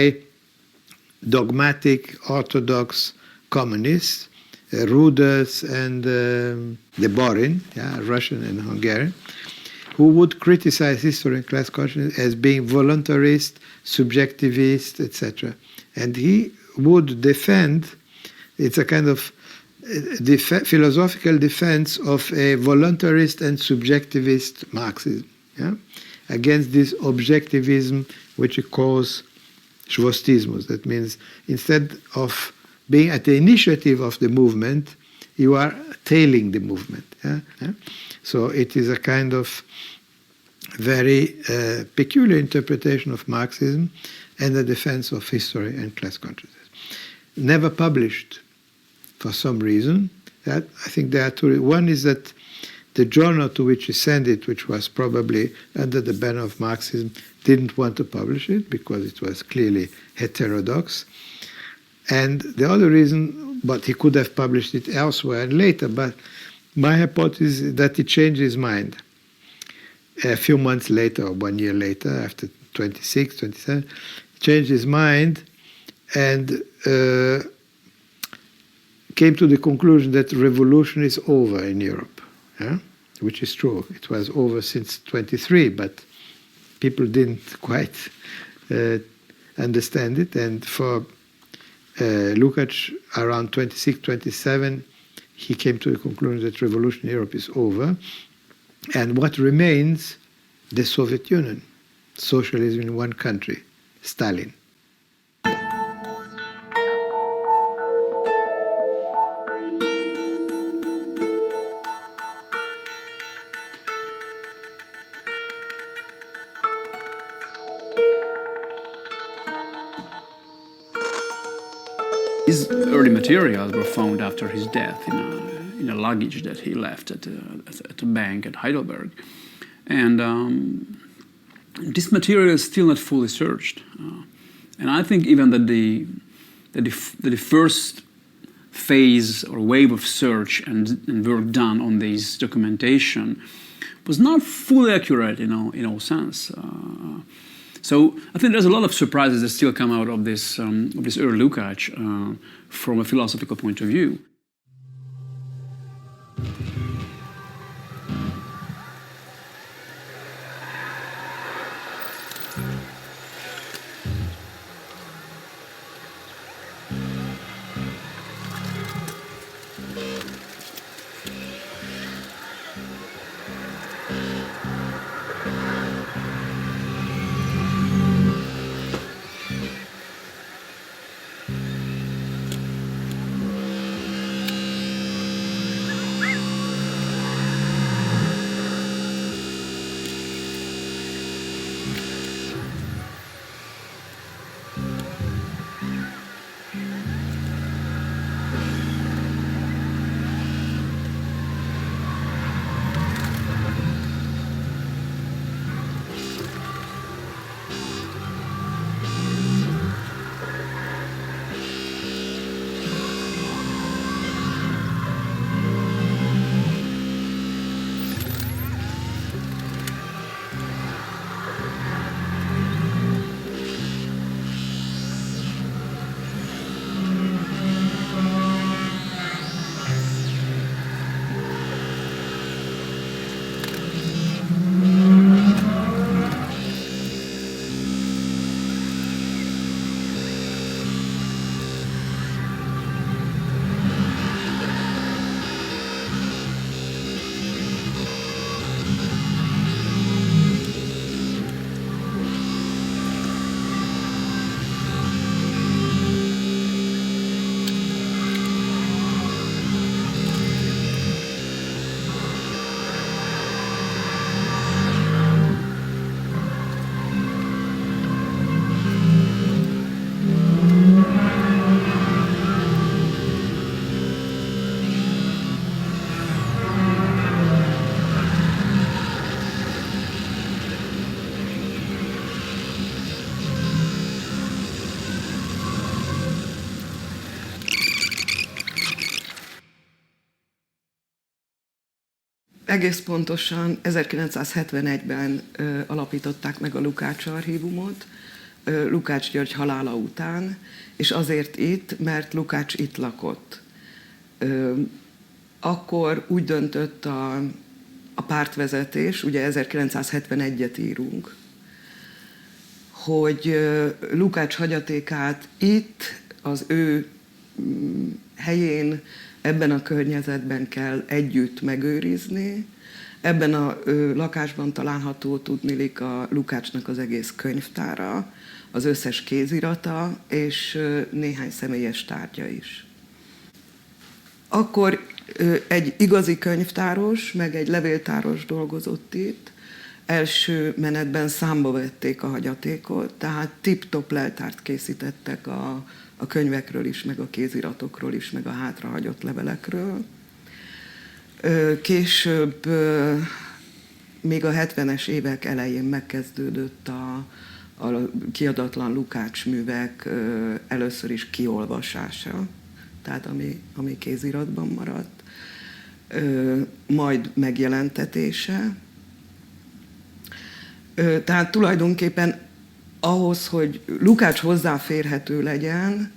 dogmatic Orthodox communists, Ruders and the Borin, Russian and Hungarian, who would criticize history and class consciousness as being voluntarist, subjectivist, etc. And he would defend, it's a kind of philosophical defense of a voluntarist and subjectivist Marxism, against this objectivism which he calls Schwostismus. That means instead of being at the initiative of the movement, you are tailing the movement. So it is a kind of very peculiar interpretation of Marxism and the defense of history and class consciousness. Never published for some reason. That I think there are two. One is that the journal to which he sent it, which was probably under the banner of Marxism, didn't want to publish it because it was clearly heterodox. And the other reason, but he could have published it elsewhere and later, but my hypothesis is that he changed his mind. A few months later, or 1 year later, after 26, 27, changed his mind and came to the conclusion that revolution is over in Europe, which is true. It was over since 23, but people didn't quite understand it. And for Lukács, around 26, 27, he came to the conclusion that revolution in Europe is over. And what remains? The Soviet Union, socialism in one country, Stalin. His early materials were found after his death in a luggage that he left at a bank at Heidelberg. And this material is still not fully searched. And I think even that the first phase or wave of search and work done on this documentation was not fully accurate in all sense. So I think there's a lot of surprises that still come out of this early Lukács from a philosophical point of view. egész pontosan 1971-ben alapították meg a Lukács archívumot, Lukács György halála után, és azért itt, mert Lukács itt lakott. Akkor úgy döntött a pártvezetés, ugye 1971-et írunk, hogy Lukács hagyatékát itt, az ő helyén, ebben a környezetben kell együtt megőrizni. Ebben a lakásban található tudniillik a Lukácsnak az egész könyvtára, az összes kézirata és néhány személyes tárgya is. Akkor egy igazi könyvtáros, meg egy levéltáros dolgozott itt. Első menetben számba vették a hagyatékot, tehát tip-top leltárt készítettek a könyvekről is, meg a kéziratokról is, meg a hátrahagyott levelekről. Később, még a 70-es évek elején megkezdődött a kiadatlan Lukács művek először is kiolvasása, tehát ami kéziratban maradt, majd megjelentetése. Tehát tulajdonképpen ahhoz, hogy Lukács hozzáférhető legyen,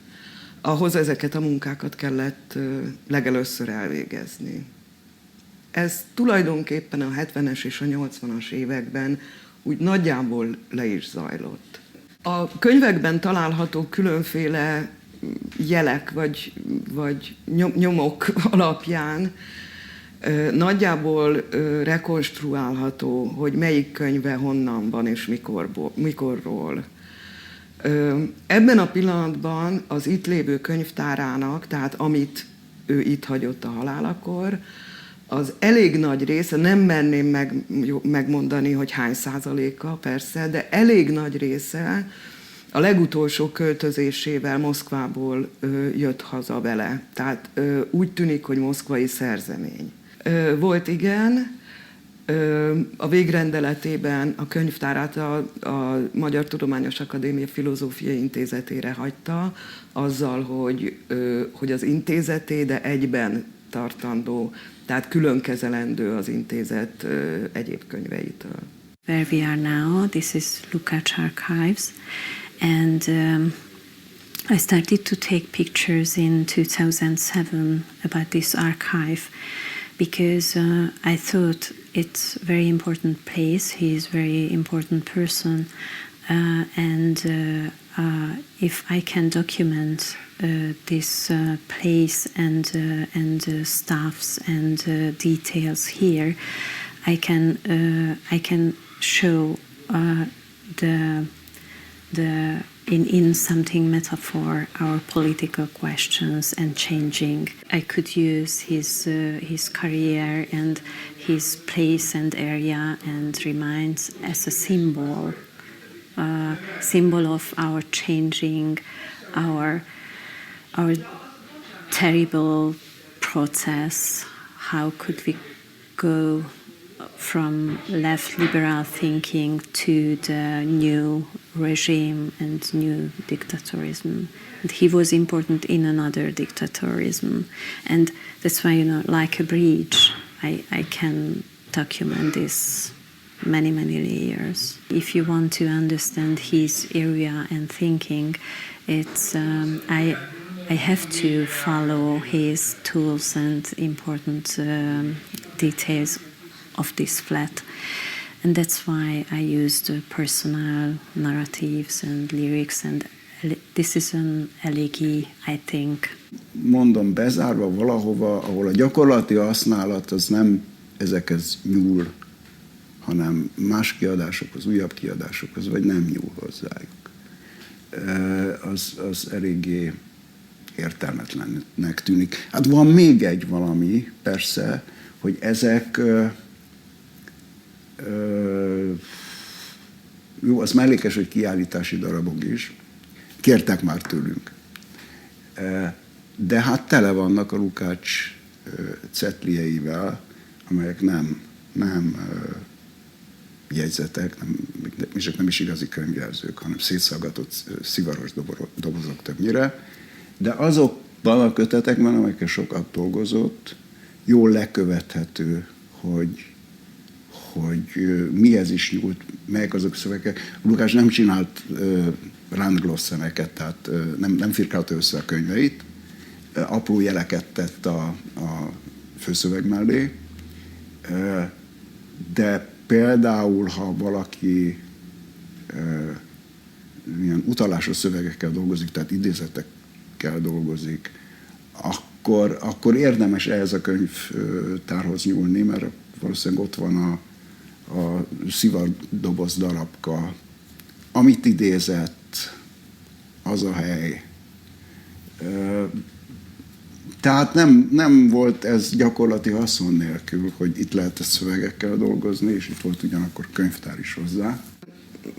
ahhoz ezeket a munkákat kellett legelőször elvégezni. Ez tulajdonképpen a 70-es és a 80-as években úgy nagyjából le is zajlott. A könyvekben található különféle jelek vagy nyomok alapján nagyjából rekonstruálható, hogy melyik könyve honnan van és mikorról. Ebben a pillanatban az itt lévő könyvtárának, tehát amit ő itt hagyott a halálakor, az elég nagy része, nem merném megmondani, hogy hány százaléka persze, de elég nagy része a legutolsó költözésével Moszkvából jött haza vele. Tehát úgy tűnik, hogy moszkvai szerzemény. Volt igen, a végrendeletében a könyvtárát a Magyar Tudományos Akadémia Filozófiai Intézetére hagyta, azzal, hogy az intézeté, de egyben tartandó, tehát külön kezelendő az intézet egyéb könyveitől. Where we are now, this is Lukács Archives, and I started to take pictures in 2007 about this archive because I thought it's a very important place. He is a very important person, and if I can document this place and staffs and details here, I can show in something metaphor our political questions and changing. I could use his career and his place and area and reminds as a symbol of our changing, our terrible process. How could we go from left liberal thinking to the new regime and new dictatorism? And he was important in another dictatorism, and that's why, like a bridge, I can document this many layers. If you want to understand his area and thinking, it's I have to follow his tools and important details of this flat. And that's why I used personal narratives and lyrics, and this is an elegy, I think. Mondom, bezárva valahova, ahol a gyakorlati használat az nem ezekhez nyúl, hanem más kiadásokhoz, újabb kiadásokhoz, vagy nem nyúl hozzájuk. Az eléggé értelmetlennek tűnik. Hát van még egy valami, persze, hogy ezek jó, az mellékes, hogy kiállítási darabok is. Kértek már tőlünk. De hát tele vannak a Lukács cetlieivel, amelyek nem jegyzetek, nem is igazi könyvjelzők, hanem szétszaggatott szivaros dobozok többnyire. De azokban a kötetekben, amelyekkel sokat dolgozott, jól lekövethető, hogy mihez is nyúlt, melyek azok a szövegek. Lukács nem csinált ránglószemeket, tehát nem firkálta össze a könyveit, apró jeleket tett a főszöveg mellé, de például, ha valaki ilyen utalásos szövegekkel dolgozik, tehát idézetekkel dolgozik, akkor érdemes ehhez a könyvtárhoz nyúlni, mert valószínűleg ott van a szivardoboz darabka, amit idézett, az a hely. Tehát nem volt ez gyakorlati haszon nélkül, hogy itt lehet szövegekkel dolgozni, és itt volt ugyanakkor könyvtár is hozzá.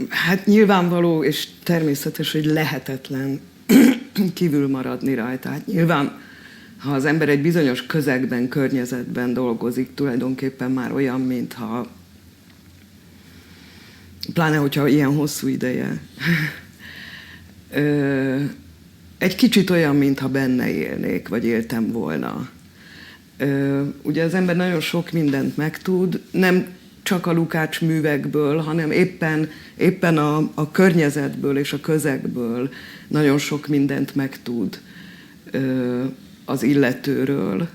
Hát nyilvánvaló és természetes, hogy lehetetlen kívül maradni rajta. Hát nyilván, ha az ember egy bizonyos közegben, környezetben dolgozik, tulajdonképpen már olyan, mintha, pláne hogyha ilyen hosszú ideje, egy kicsit olyan, mintha benne élnék, vagy éltem volna. Ugye az ember nagyon sok mindent megtud, nem csak a Lukács művekből, hanem éppen a környezetből és a közegből nagyon sok mindent megtud az illetőről,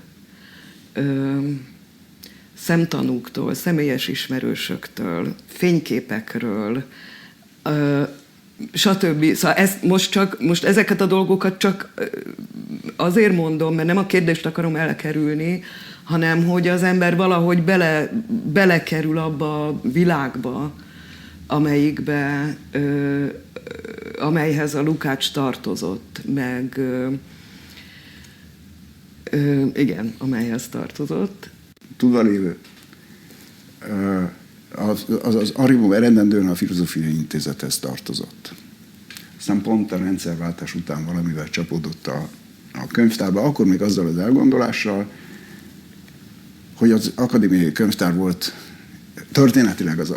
szemtanúktól, személyes ismerősöktől, fényképekről, stb. Szóval most ezeket a dolgokat csak azért mondom, mert nem a kérdést akarom elkerülni, hanem hogy az ember valahogy belekerül abba a világba, amelyhez a Lukács tartozott, meg igen, amelyhez tartozott. Tudvalévő, az archívum eredendően a Filozófiai Intézethez tartozott. Aztán pont a rendszerváltás után valamivel csapódott a könyvtárba, akkor még azzal az elgondolással, hogy az akadémiai könyvtár volt történetileg az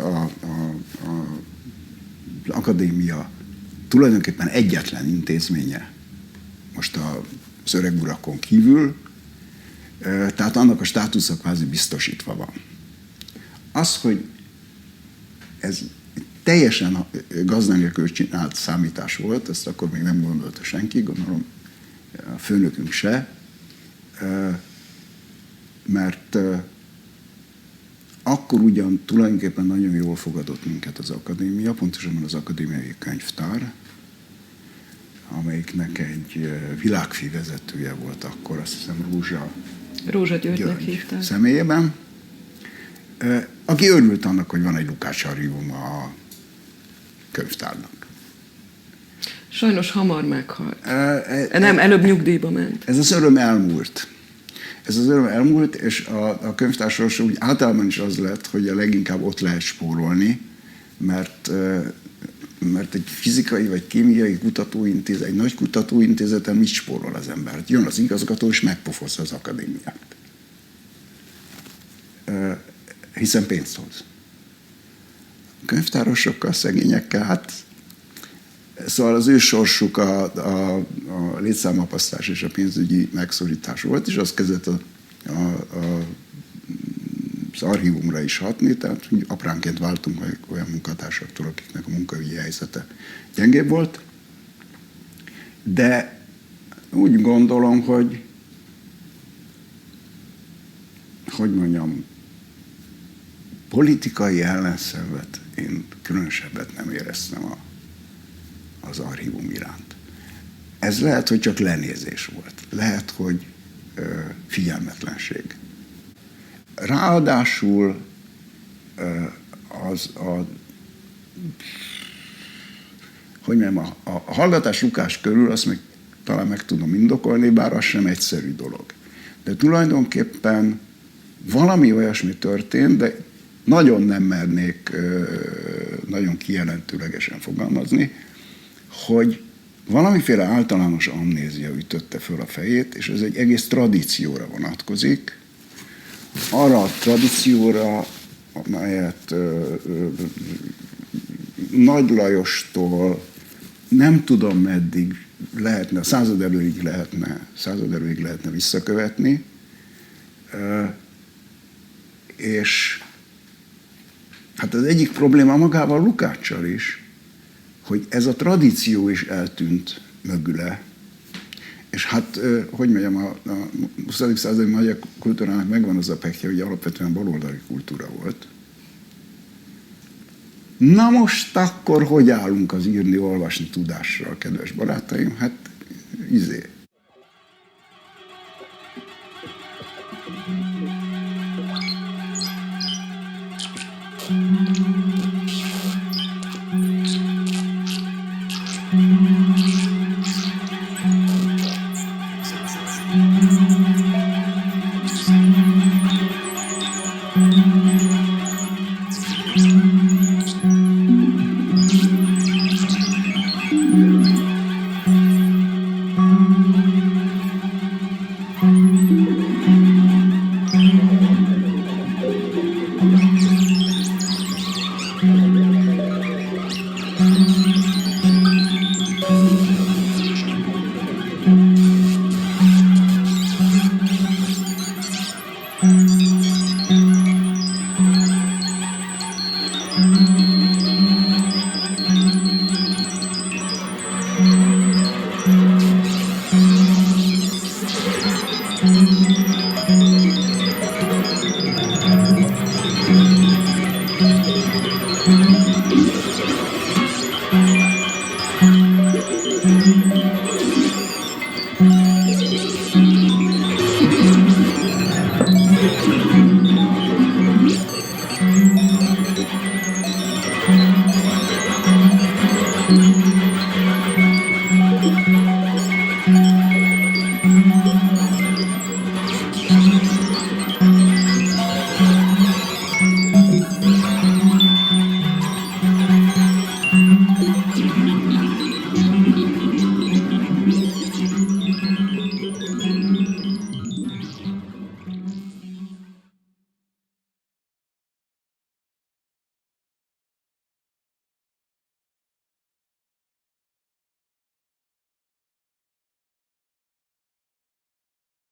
akadémia tulajdonképpen egyetlen intézménye, most az öreg urakon kívül, tehát annak a státusza kvázi biztosítva van. Az, hogy ez teljesen gazda nélkül csinált számítás volt, ezt akkor még nem gondolta senki, gondolom a főnökünk se, mert akkor ugyan tulajdonképpen nagyon jól fogadott minket az akadémia, pontosan az akadémiai könyvtár, amelyiknek egy világfi vezetője volt akkor, azt hiszem Rózsa Györgynek hívták. Személyében, aki örült annak, hogy van egy Lukács archívum a könyvtárnak. Sajnos hamar meghalt. Nem, előbb nyugdíjba ment. Ez az öröm elmúlt. És a könyvtár sorsa úgy általában is az lett, hogy a leginkább ott lehet spórolni, mert egy fizikai vagy kémiai kutatóintézet, egy nagy kutatóintézeten mit spórol az ember? Jön az igazgató, és megpofozza az akadémiát. Hiszen pénzt hoz. A könyvtárosokkal, szegényekkel, hát szóval az ő sorsuk a létszámapasztás és a pénzügyi megszorítás volt, és az kezdett az archívumra is hatni, tehát apránként váltunk meg olyan munkatársaktól, akiknek a munkaügyi helyzete gyengébb volt. De úgy gondolom, hogy mondjam, politikai ellenszenvet én különösebbet nem éreztem az archívum iránt. Ez lehet, hogy csak lenézés volt. Lehet, hogy figyelmetlenség. Ráadásul a hallgatás Lukács körül, azt még talán meg tudom indokolni, bár az sem egyszerű dolog. De tulajdonképpen valami olyasmi történt, de nagyon nem mernék nagyon kijelentőlegesen fogalmazni, hogy valamiféle általános amnézia ütötte föl a fejét, és ez egy egész tradícióra vonatkozik. Arra a tradícióra, amelyet Nagy Lajostól nem tudom meddig lehetne, század előig lehetne visszakövetni, És hát az egyik probléma magával Lukáccsal is, hogy ez a tradíció is eltűnt mögüle. És hát, hogy mondjam, a 20. századi magyar kultúrának megvan az a pekje, hogy alapvetően baloldali kultúra volt. Na most akkor hogy állunk az írni-olvasni tudással, kedves barátaim? Hát,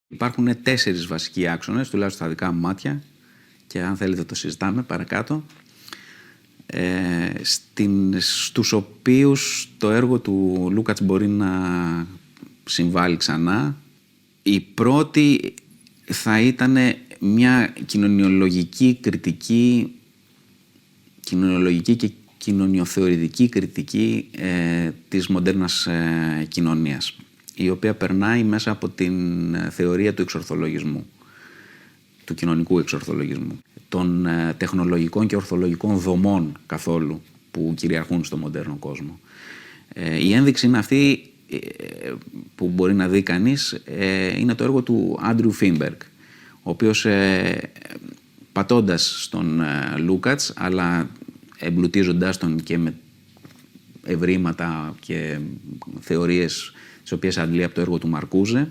Υπάρχουν 4 βασικοί άξονες, τουλάχιστον στα δικά μου μάτια, και αν θέλετε το συζητάμε παρακάτω, στους οποίους το έργο του Λούκατς μπορεί να συμβάλλει ξανά. Η πρώτη θα ήταν μια κοινωνιολογική και κοινωνιοθεωρητική κριτική της μοντέρνας κοινωνίας, η οποία περνάει μέσα από την θεωρία του εξορθολογισμού, του κοινωνικού εξορθολογισμού, των τεχνολογικών και ορθολογικών δομών καθόλου που κυριαρχούν στο μοντέρνο κόσμο. Η ένδειξη είναι αυτή που μπορεί να δει κανείς, είναι το έργο του Άντριου Φίνμπεργκ, ο οποίος πατώντας στον Λούκατς, αλλά εμπλουτίζοντάς τον και με ευρήματα και θεωρίες τις οποίες αντλεί από το έργο του Μαρκούζε,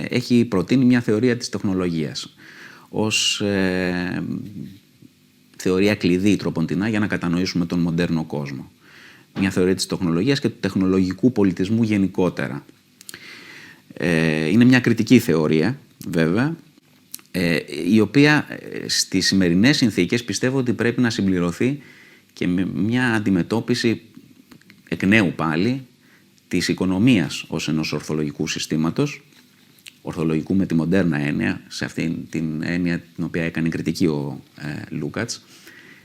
έχει προτείνει μια θεωρία της τεχνολογίας ως θεωρία κλειδί τροποντινά για να κατανοήσουμε τον μοντέρνο κόσμο. Μια θεωρία της τεχνολογίας και του τεχνολογικού πολιτισμού γενικότερα. Είναι μια κριτική θεωρία, βέβαια, η οποία στις σημερινές συνθήκες πιστεύω ότι πρέπει να συμπληρωθεί και με μια αντιμετώπιση εκ νέου πάλι της οικονομίας ως ενός ορθολογικού συστήματος, ορθολογικού με τη μοντέρνα έννοια, σε αυτή την έννοια την οποία έκανε κριτική ο Λούκατς,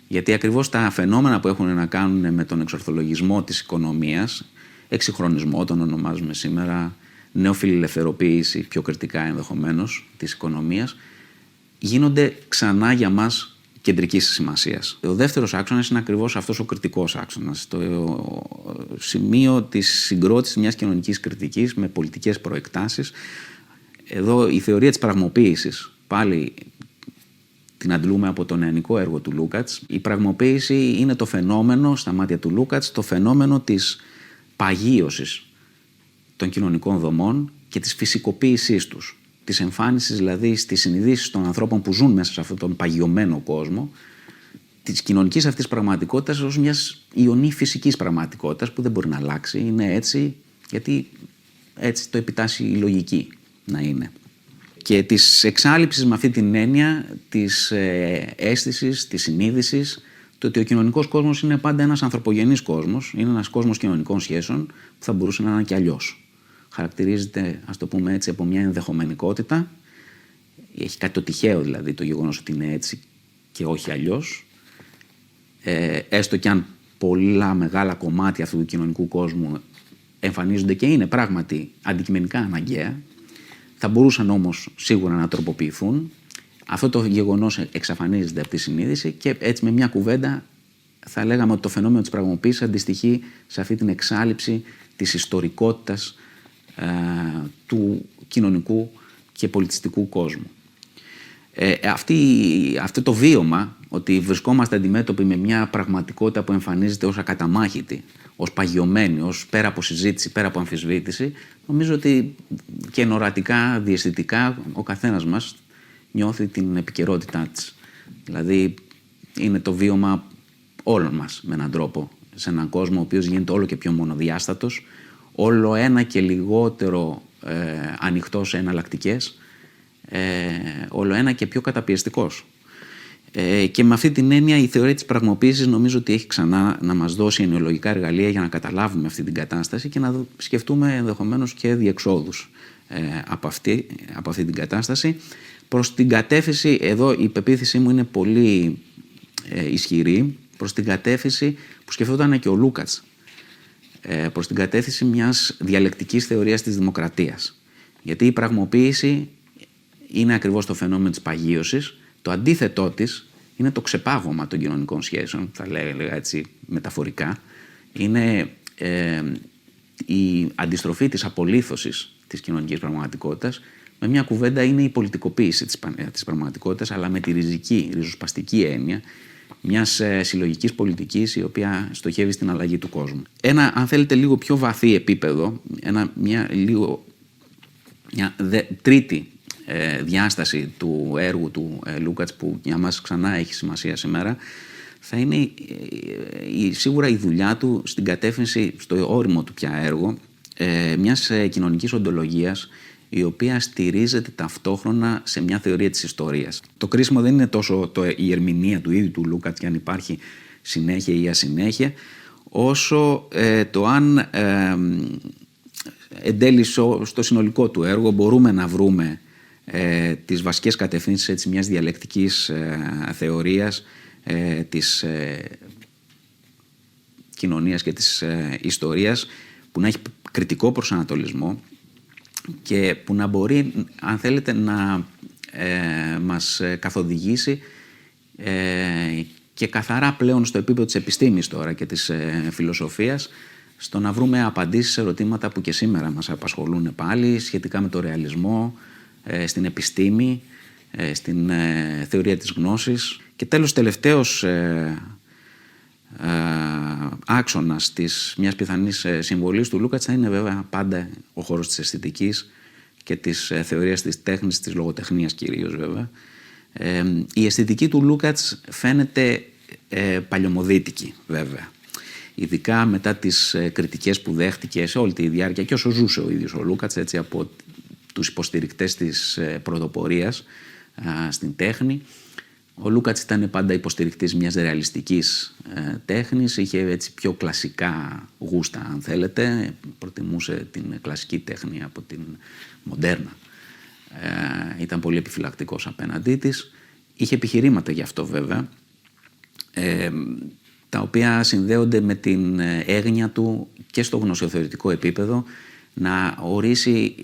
γιατί ακριβώς τα φαινόμενα που έχουν να κάνουν με τον εξορθολογισμό της οικονομίας, εξυγχρονισμό τον ονομάζουμε σήμερα, νεοφιλελευθεροποίηση πιο κριτικά ενδεχομένως της οικονομίας, γίνονται ξανά για μας κεντρικής σημασίας. Ο δεύτερος άξονας είναι ακριβώς αυτός ο κριτικός άξονας, το σημείο της συγκρότησης μιας κοινωνικής κριτικής με πολιτικές προεκτάσεις. Εδώ η θεωρία της πραγμοποίησης, πάλι την αντλούμε από το νεανικό έργο του Λούκατς. Η πραγμοποίηση είναι το φαινόμενο, στα μάτια του Λούκατς, το φαινόμενο της παγίωσης των κοινωνικών δομών και της φυσικοποίησής τους. Της εμφάνισης δηλαδή στις συνειδήσεις των ανθρώπων που ζουν μέσα σε αυτόν τον παγιωμένο κόσμο, της κοινωνικής αυτής πραγματικότητας ως μιας ιονή φυσικής πραγματικότητας που δεν μπορεί να αλλάξει. Είναι έτσι γιατί έτσι το επιτάσσει η λογική να είναι. και της εξάλειψης με αυτή την έννοια της αίσθησης, της συνείδησης, το ότι ο κοινωνικός κόσμος είναι πάντα ένας ανθρωπογενής κόσμος, είναι ένας κόσμος κοινωνικών σχέσεων που θα μπορούσε να είναι και αλλιώς. Χαρακτηρίζεται, ας το πούμε έτσι, από μια ενδεχομενικότητα. Έχει κάτι το τυχαίο δηλαδή το γεγονός ότι είναι έτσι και όχι αλλιώς. Έστω και αν πολλά μεγάλα κομμάτια αυτού του κοινωνικού κόσμου εμφανίζονται και είναι πράγματι αντικειμενικά αναγκαία, θα μπορούσαν όμως σίγουρα να τροποποιηθούν. Αυτό το γεγονός εξαφανίζεται από τη συνείδηση και έτσι με μια κουβέντα θα λέγαμε ότι το φαινόμενο της πραγμοποίησης αντιστοιχεί σε αυτή την εξάλειψη της ιστορικότητας του κοινωνικού και πολιτιστικού κόσμου. Αυτό το βίωμα ότι βρισκόμαστε αντιμέτωποι με μια πραγματικότητα που εμφανίζεται ως ακαταμάχητη, ως παγιωμένη, ως πέρα από συζήτηση, πέρα από αμφισβήτηση, νομίζω ότι και ενορατικά, διαισθητικά ο καθένας μας νιώθει την επικαιρότητά της. Δηλαδή είναι το βίωμα όλων μας με έναν τρόπο, σε έναν κόσμο ο οποίος γίνεται όλο και πιο μονοδιάστατος, όλο ένα και λιγότερο ανοιχτός σε εναλλακτικές, όλο ένα και πιο καταπιεστικός. Και με αυτή την έννοια η θεωρία της πραγμοποίησης νομίζω ότι έχει ξανά να μας δώσει ενοιολογικά εργαλεία για να καταλάβουμε αυτή την κατάσταση και να σκεφτούμε ενδεχομένως και διεξόδους από αυτή την κατάσταση. Προς την κατεύθυνση, εδώ η πεποίθησή μου είναι πολύ ισχυρή, προς την κατεύθυνση που σκεφτόταν και ο Λούκατς, προς την κατεύθυνση μιας διαλεκτικής θεωρίας της δημοκρατίας. Γιατί η πραγμοποίηση είναι ακριβώς το φαινόμενο της παγίωσης. Το αντίθετό της είναι το ξεπάγωμα των κοινωνικών σχέσεων, θα λέγα έτσι μεταφορικά. Είναι η αντιστροφή της απολύθωσης της κοινωνικής πραγματικότητας. Με μια κουβέντα είναι η πολιτικοποίηση της πραγματικότητας, αλλά με τη ριζοσπαστική έννοια μιας συλλογικής πολιτικής η οποία στοχεύει στην αλλαγή του κόσμου. Ένα, αν θέλετε, λίγο πιο βαθύ επίπεδο, μια τρίτη διάσταση του έργου του Λούκατς που για μας ξανά έχει σημασία σήμερα, θα είναι σίγουρα η δουλειά του στην κατεύθυνση, στο όριμο του πια έργο, μιας κοινωνικής οντολογίας η οποία στηρίζεται ταυτόχρονα σε μια θεωρία της ιστορίας. Το κρίσιμο δεν είναι τόσο η ερμηνεία του ίδιου του Λούκατς και αν υπάρχει συνέχεια ή ασυνέχεια, όσο το αν εν τέλει στο συνολικό του έργο μπορούμε να βρούμε τις βασικές κατευθύνσεις έτσι, μιας διαλεκτικής θεωρίας της κοινωνίας και της ιστορίας που να έχει κριτικό προσανατολισμό και που να μπορεί, αν θέλετε, να μας καθοδηγήσει και καθαρά πλέον στο επίπεδο της επιστήμης τώρα και της φιλοσοφίας στο να βρούμε απαντήσεις σε ερωτήματα που και σήμερα μας απασχολούν πάλι σχετικά με το ρεαλισμό, στην επιστήμη, στην θεωρία της γνώσης. Και τέλος, τελευταίος άξονας μιας πιθανής συμβολής του Λούκατς θα είναι βέβαια πάντα ο χώρος της αισθητικής και της θεωρίας της τέχνης, της λογοτεχνίας κυρίως βέβαια. Η αισθητική του Λούκατς φαίνεται παλιωμοδίτικη βέβαια. Ειδικά μετά τις κριτικές που δέχτηκε σε όλη τη διάρκεια και όσο ζούσε ο ίδιος ο Λούκατς έτσι, από τους υποστηρικτές της πρωτοπορίας στην τέχνη. Ο Λούκατς ήταν πάντα υποστηρικτής μιας ρεαλιστικής τέχνης, είχε έτσι πιο κλασικά γούστα αν θέλετε, προτιμούσε την κλασική τέχνη από την μοντέρνα. Ήταν πολύ επιφυλακτικός απέναντί της, είχε επιχειρήματα γι' αυτό βέβαια, τα οποία συνδέονται με την έγνοια του και στο γνωσιοθεωρητικό επίπεδο να ορίσει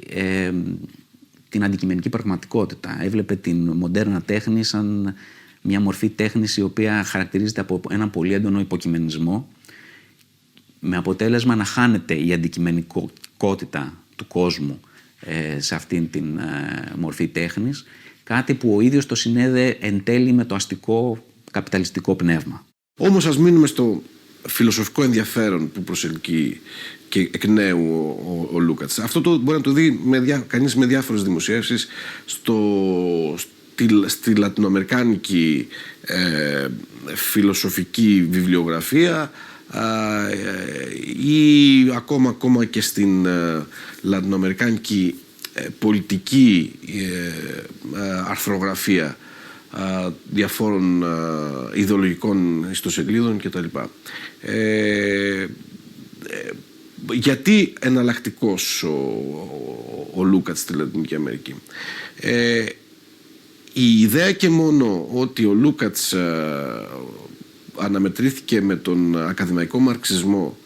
την αντικειμενική πραγματικότητα. Έβλεπε την μοντέρνα τέχνη σαν μια μορφή τέχνης η οποία χαρακτηρίζεται από έναν πολύ έντονο υποκειμενισμό με αποτέλεσμα να χάνεται η αντικειμενικότητα του κόσμου σε αυτήν την μορφή τέχνης, κάτι που ο ίδιος το συνέδε εν τέλει με το αστικό καπιταλιστικό πνεύμα. Όμως ας μείνουμε στο φιλοσοφικό ενδιαφέρον που προσελκύει και εκ νέου ο Λούκατς. Αυτό το μπορεί να το δει κανείς με διάφορες δημοσιεύσεις στη λατινοαμερικάνικη φιλοσοφική βιβλιογραφία ή ακόμα και στην λατινοαμερικάνικη πολιτική αρθρογραφία διαφόρων ιδεολογικών ιστοσελίδων κτλ. Γιατί εναλλακτικός ο Λούκατς στη Λατινική Αμερική? Η ιδέα και μόνο ότι ο Λούκατς αναμετρήθηκε με τον ακαδημαϊκό μαρξισμό,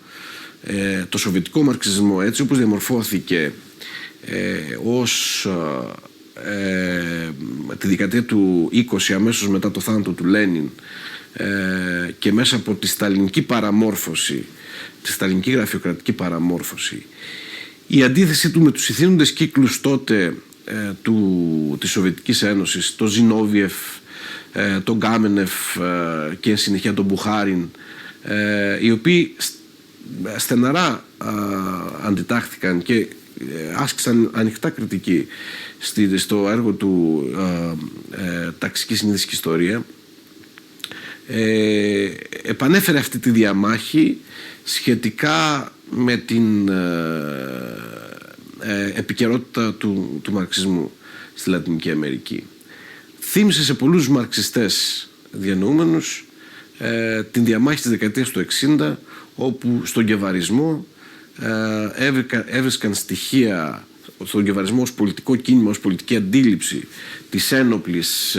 το σοβιετικό μαρξισμό έτσι όπως διαμορφώθηκε ως τη δεκαετία του 20 αμέσως μετά το θάνατο του Λένιν και μέσα από τη σταλινική παραμόρφωση, τη σταλινική γραφειοκρατική παραμόρφωση, η αντίθεση του με τους ηθήνοντες κύκλους τότε της Σοβιετικής Ένωσης, τον Ζινόβιεφ, τον Γκάμενεφ και εν συνεχεία τον Μπουχάριν, οι οποίοι στεναρά αντιτάχθηκαν και άσκησαν ανοιχτά κριτική στο έργο του «Ταξική συνείδηση και ιστορία», επανέφερε αυτή τη διαμάχη σχετικά με την επικαιρότητα του μαρξισμού στη Λατινική Αμερική. Θύμισε σε πολλούς μαρξιστές διανοούμενους την διαμάχη της δεκαετίας του 60, όπου στον γκεβαρισμό έβρισκαν στοιχεία, στον γκεβαρισμό ως πολιτικό κίνημα, ως πολιτική αντίληψη της ένοπλης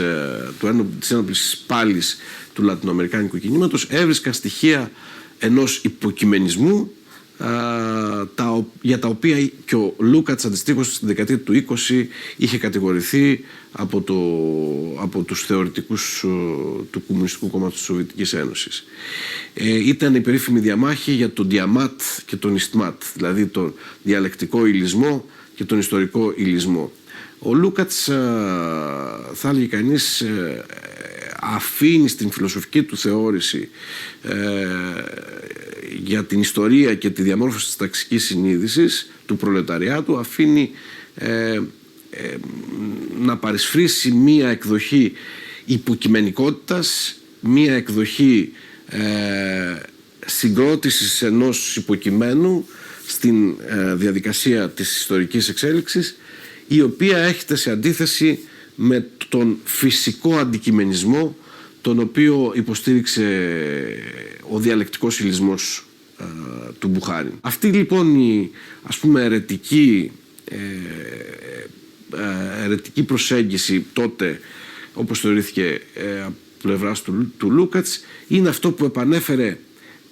πάλης του λατινοαμερικάνικου κινήματος, έβρισκαν στοιχεία ενός υποκειμενισμού για τα οποία και ο Λούκατς αντιστοίχως στην δεκαετία του 20 είχε κατηγορηθεί από τους θεωρητικούς του Κομμουνιστικού Κόμματος της Σοβιετικής Ένωσης. Ήταν η περίφημη διαμάχη για τον διαμάτ και τον ιστμάτ, δηλαδή τον διαλεκτικό υλισμό και τον ιστορικό υλισμό. Ο Λούκατς, θα έλεγε κανείς, αφήνει στην φιλοσοφική του θεώρηση για την ιστορία και τη διαμόρφωση της ταξικής συνείδησης του προλεταριάτου, αφήνει να παρισφρήσει μία εκδοχή υποκειμενικότητας, μία εκδοχή συγκρότησης ενός υποκειμένου στην διαδικασία της ιστορικής εξέλιξης, η οποία έχετε σε αντίθεση με τον φυσικό αντικειμενισμό τον οποίο υποστήριξε ο διαλεκτικός υλισμός του Μπουχάριν. Αυτή λοιπόν η, ας πούμε, αιρετική προσέγγιση τότε, όπως θεωρήθηκε από πλευράς του Λούκατς, είναι αυτό που επανέφερε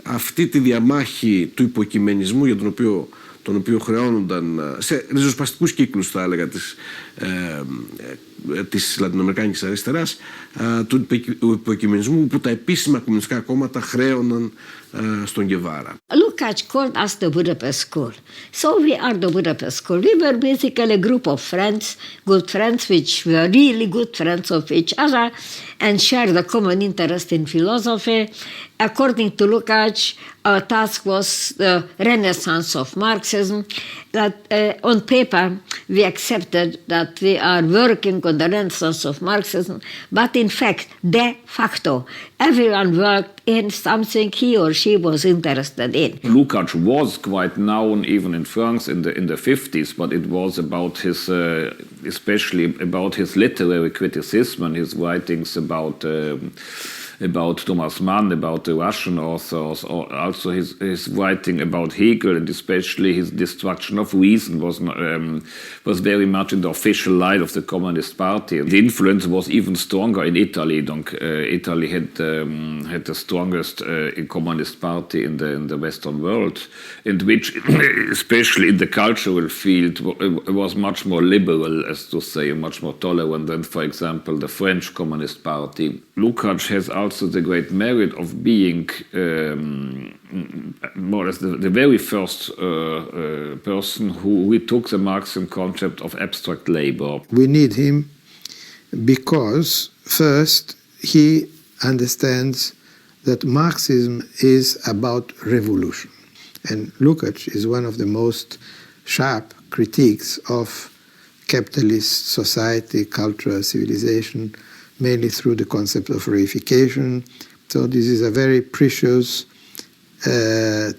αυτή τη διαμάχη του υποκειμενισμού για τον οποίο χρεώνονταν σε ριζοσπαστικούς κύκλους, θα έλεγα, της λατινοαμερικάνικης αριστεράς, του υποκειμενισμού που τα επίσημα κομμουνιστικά κόμματα χρέωναν στον Γκεβάρα. Lukács called us the Budapest School. So we are the Budapest School. We were basically a group of friends, good friends, which were really good friends of each other and shared a common interest in philosophy. According to Lukács, our task was the renaissance of Marxism. That on paper we accepted that we are working on the renaissance of Marxism, but in fact, de facto, everyone worked in something he or she was interested in. Lukács was quite known even in France in the 50s, but it was about his, especially about his literary criticism and his writings about Thomas Mann, about the Russian authors, or also his writing about Hegel, and especially his destruction of reason was very much in the official light of the Communist Party. The influence was even stronger in Italy. Italy had the strongest Communist Party in the Western world, and which, especially in the cultural field, was much more liberal, as to say, much more tolerant than, for example, the French Communist Party. Lukács has also the great merit of being more or less the very first person who retook the Marxian concept of abstract labor. We need him because, first, he understands that Marxism is about revolution. And Lukács is one of the most sharp critiques of capitalist society, culture, civilization, mainly through the concept of reification. So this is a very precious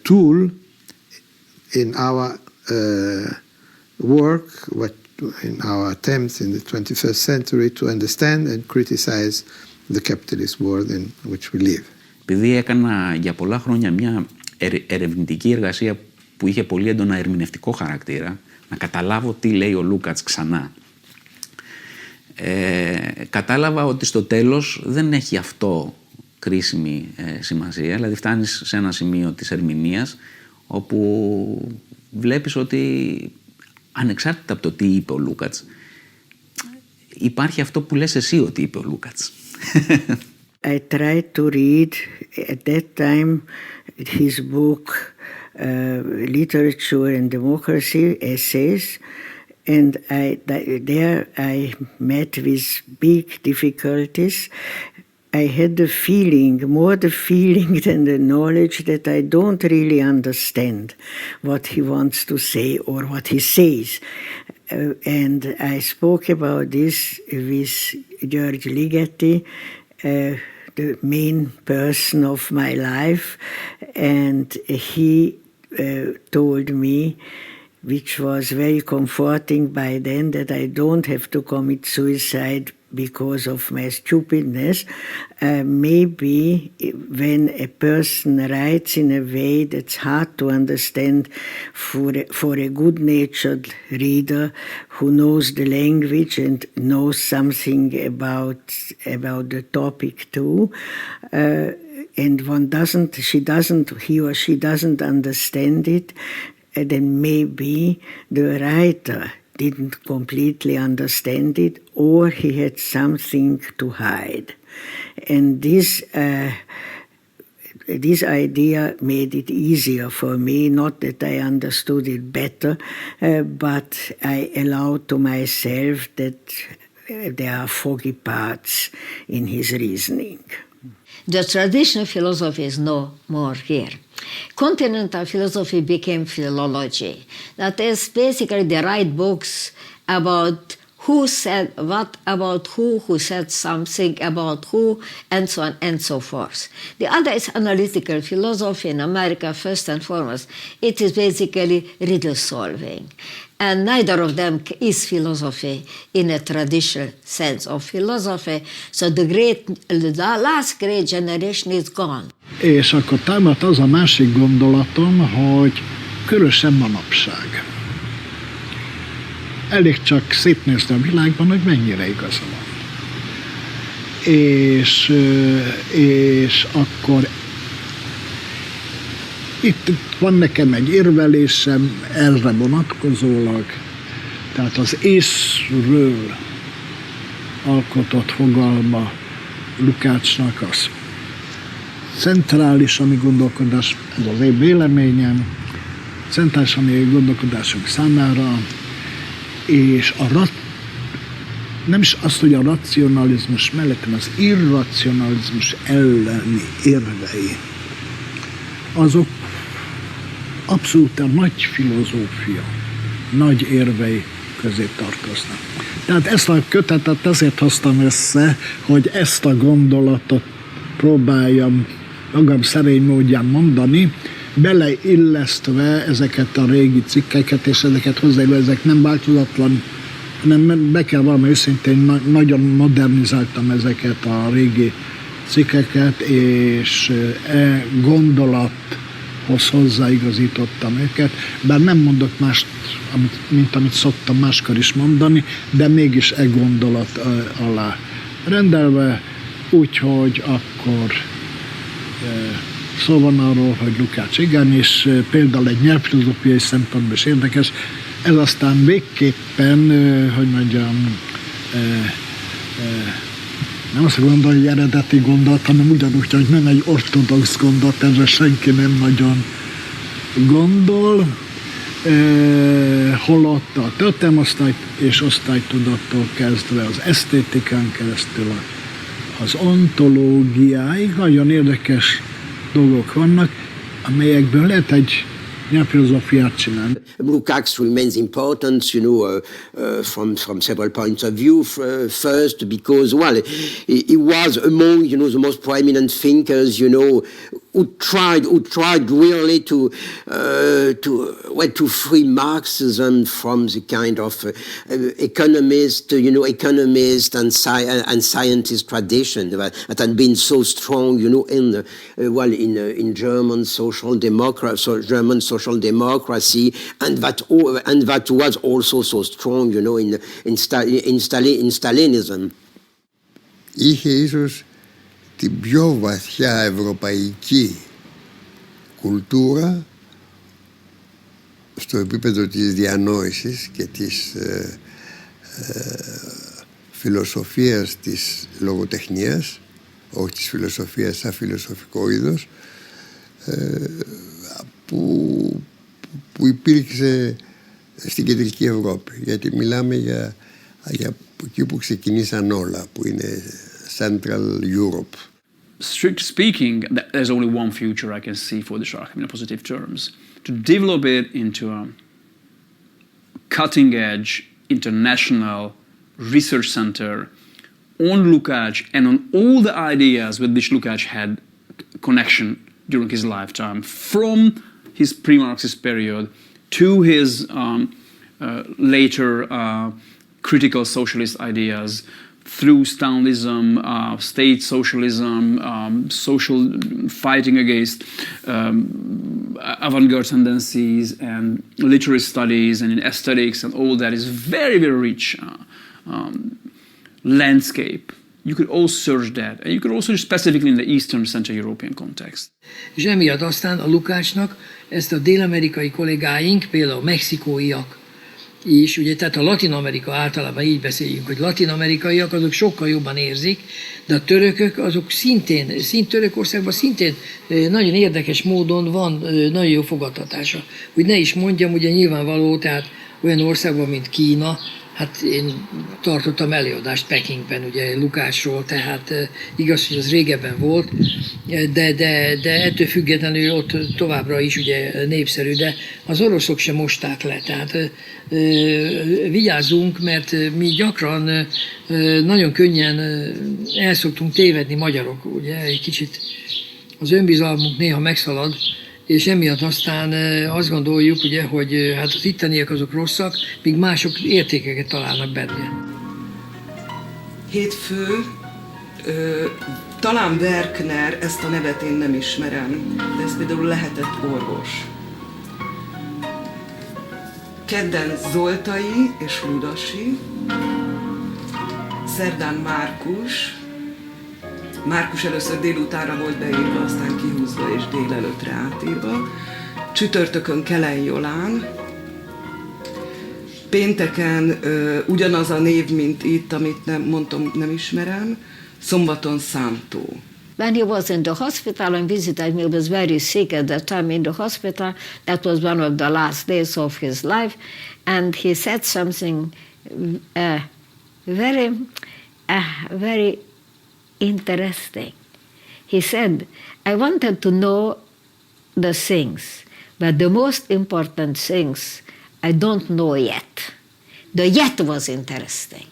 tool in our work, what in our attempts in the 21st century to understand and criticize the capitalist world in which we live. Επειδή έκανα για πολλά χρόνια μια ερευνητική εργασία που είχε πολύ έντονα ερμηνευτικό χαρακτήρα, να καταλάβω τι λέει ο Λούκατς ξανά, κατάλαβα ότι στο τέλος δεν έχει αυτό κρίσιμη σημασία. Δηλαδή φτάνεις σε ένα σημείο της ερμηνείας όπου βλέπεις ότι ανεξάρτητα από το τι είπε ο Λούκατς, υπάρχει αυτό που λες εσύ ότι είπε ο Λούκατς. I tried to read at that time his book Literature and Democracy, Essays, and there I met with big difficulties. I had the feeling, more the feeling than the knowledge, that I don't really understand what he wants to say or what he says. And I spoke about this with Georg the main person of my life, and he told me, which was very comforting by then, that I don't have to commit suicide because of my stupidness. Maybe when a person writes in a way that's hard to understand for a good-natured reader who knows the language and knows something about the topic too, and he or she doesn't understand it, then maybe the writer didn't completely understand it, or he had something to hide. And this idea made it easier for me, not that I understood it better, but I allowed to myself that there are foggy parts in his reasoning. The traditional philosophy is no more here. Continental philosophy became philology. That is basically they write books about who said what about who said something about who, and so on and so forth. The other is analytical philosophy in America, first and foremost. It is basically riddle solving. And neither of them is philosophy in a traditional sense of philosophy. So the last great generation is gone. És akkor támadt az a másik gondolatom, hogy különösen manapság. Elég csak szétnézni a világban, hogy mennyire igaza van. És akkor itt van nekem egy érvelésem erre vonatkozólag, tehát az észről alkotott fogalma Lukácsnak az centrális a mi gondolkodás, ez az én véleményem, centrális a mi gondolkodásunk számára, és nem is azt, hogy a racionalizmus mellett, hanem az irracionalizmus elleni érvei, azok abszolút a nagy filozófia, nagy érvei közé tartoznak. Tehát ezt a kötetet ezért hoztam össze, hogy ezt a gondolatot próbáljam magam szerény módján mondani, beleillesztve ezeket a régi cikkeket, és ezeket hozzáillő, ezek nem változatlan, hanem be kell valami őszintén, nagyon modernizáltam ezeket a régi cikkeket, és gondolathoz hozzáigazítottam őket, bár nem mondok mást, mint amit szoktam máskor is mondani, de mégis gondolat alá rendelve, úgyhogy akkor szó van arról, hogy Lukács igen, és például egy nyelvfilozófiai szempontból is érdekes, ez aztán végképpen, hogy mondjam, nem azt gondolom, hogy eredeti gondolat, hanem ugyanúgy, hogy nem egy ortodox gondolat, erre senki nem nagyon gondol, holott a történelmosztály és osztálytudattól kezdve az esztétikán keresztül az ontológiáig nagyon érdekes dolgok vannak, amelyekből lehet egy nyelvfilozófiát csinálni. Lukács remains important, from several points of view. First, because, well, he was among, the most prominent thinkers, who tried really to free Marxism from the kind of economist and scientist tradition that had been so strong, in German social democracy, and that was also so strong, in Stalinism. Είχε ίσως την πιο βαθιά ευρωπαϊκή κουλτούρα στο επίπεδο της διανόησης και της φιλοσοφίας της λογοτεχνίας, όχι της φιλοσοφίας σαν φιλοσοφικό είδος, που υπήρξε στην Κεντρική Ευρώπη. Γιατί μιλάμε για εκεί που ξεκινήσαν όλα, που είναι Central Europe. Strictly speaking, there's only one future I can see for the Shark in positive terms. To develop it into a cutting-edge international research center on Lukács and on all the ideas with which Lukács had connection during his lifetime, from his pre-Marxist period to his later critical socialist ideas, through Stalinism, state socialism, social fighting against avant-garde tendencies, and literary studies, and in aesthetics, and all that is very, very rich landscape. You could all search that, and you could also specifically in the Eastern Central European context. És emiatt aztán a Lukácsnak ezt a dél-amerikai kollégáink, például a mexikóiak is, ugye, tehát a Latin-Amerika, általában így beszéljünk, hogy latin-amerikaiak azok sokkal jobban érzik, de a törökök azok szintén Törökországban szintén nagyon érdekes módon van nagyon jó fogadtatása. Hogy ne is mondjam, ugye nyilvánvaló, tehát olyan országban, mint Kína, hát én tartottam előadást Pekingben, ugye Lukácsról, tehát igaz, hogy az régebben volt, de ettől függetlenül ott továbbra is ugye népszerű, de az oroszok sem mosták le, tehát vigyázzunk, mert mi gyakran nagyon könnyen el szoktunk tévedni magyarok, ugye egy kicsit az önbizalmunk néha megszalad, és emiatt aztán azt gondoljuk, ugye, hogy hát az itteniek azok rosszak, míg mások értékeket találnak benne. Hétfő, talán Werkner, ezt a nevet én nem ismerem, de ez például lehetett orvos. Kedden Zoltai és Ludasi, szerdán Márkus először délutánra volt beírva, aztán kihúzva és délelőttre átírva. Csütörtökön Kelen Jolán. Pénteken ugyanaz a név, mint itt, amit nem ismerem. Szombaton Szántó. When he was in the hospital and visited me, he was very sick at that time in the hospital. That was one of the last days of his life. And he said something very interesting. He said, I wanted to know the things, but the most important things I don't know yet. The yet was interesting.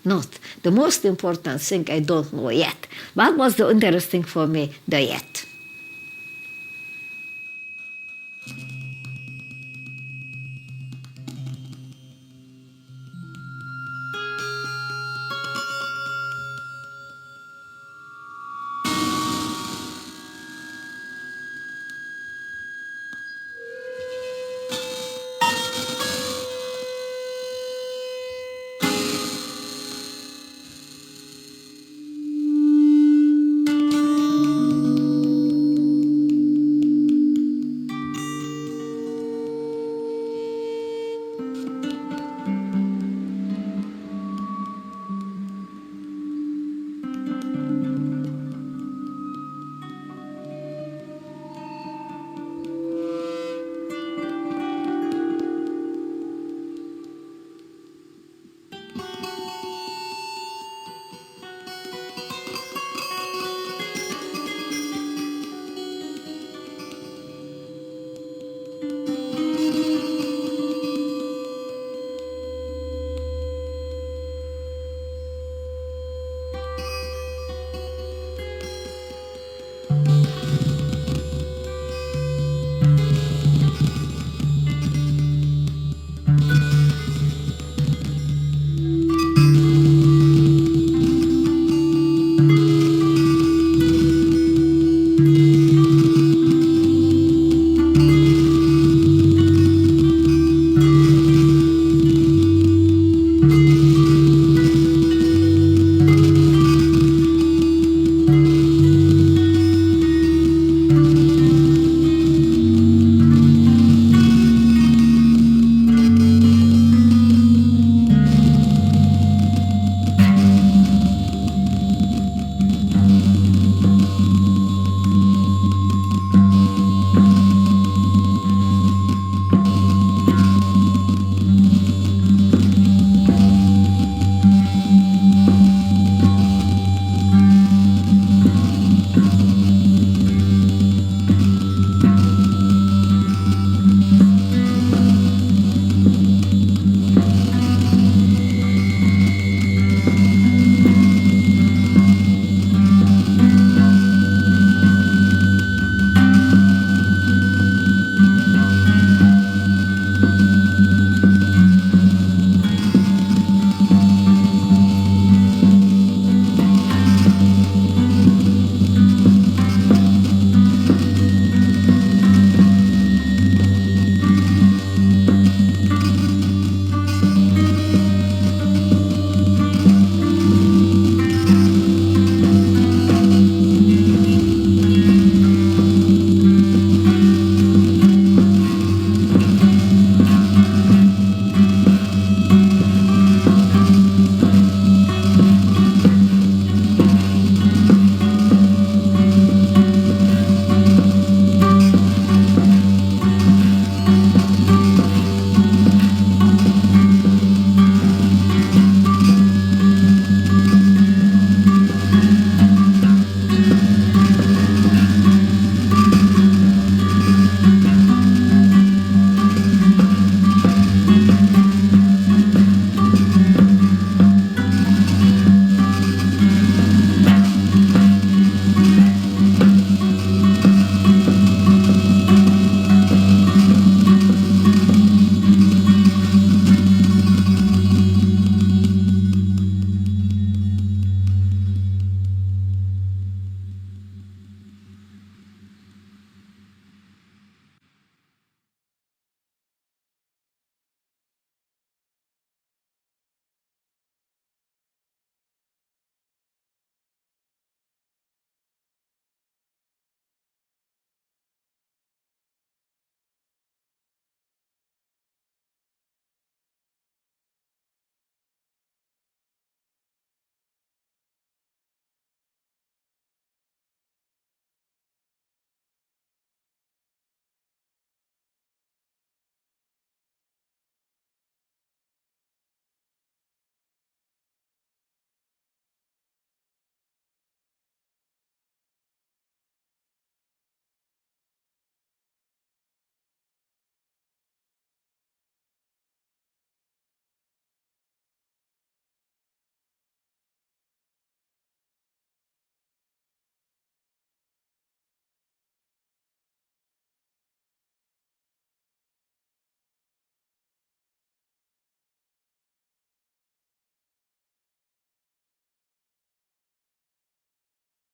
Not the most important thing I don't know yet. What was the interesting for me? The yet.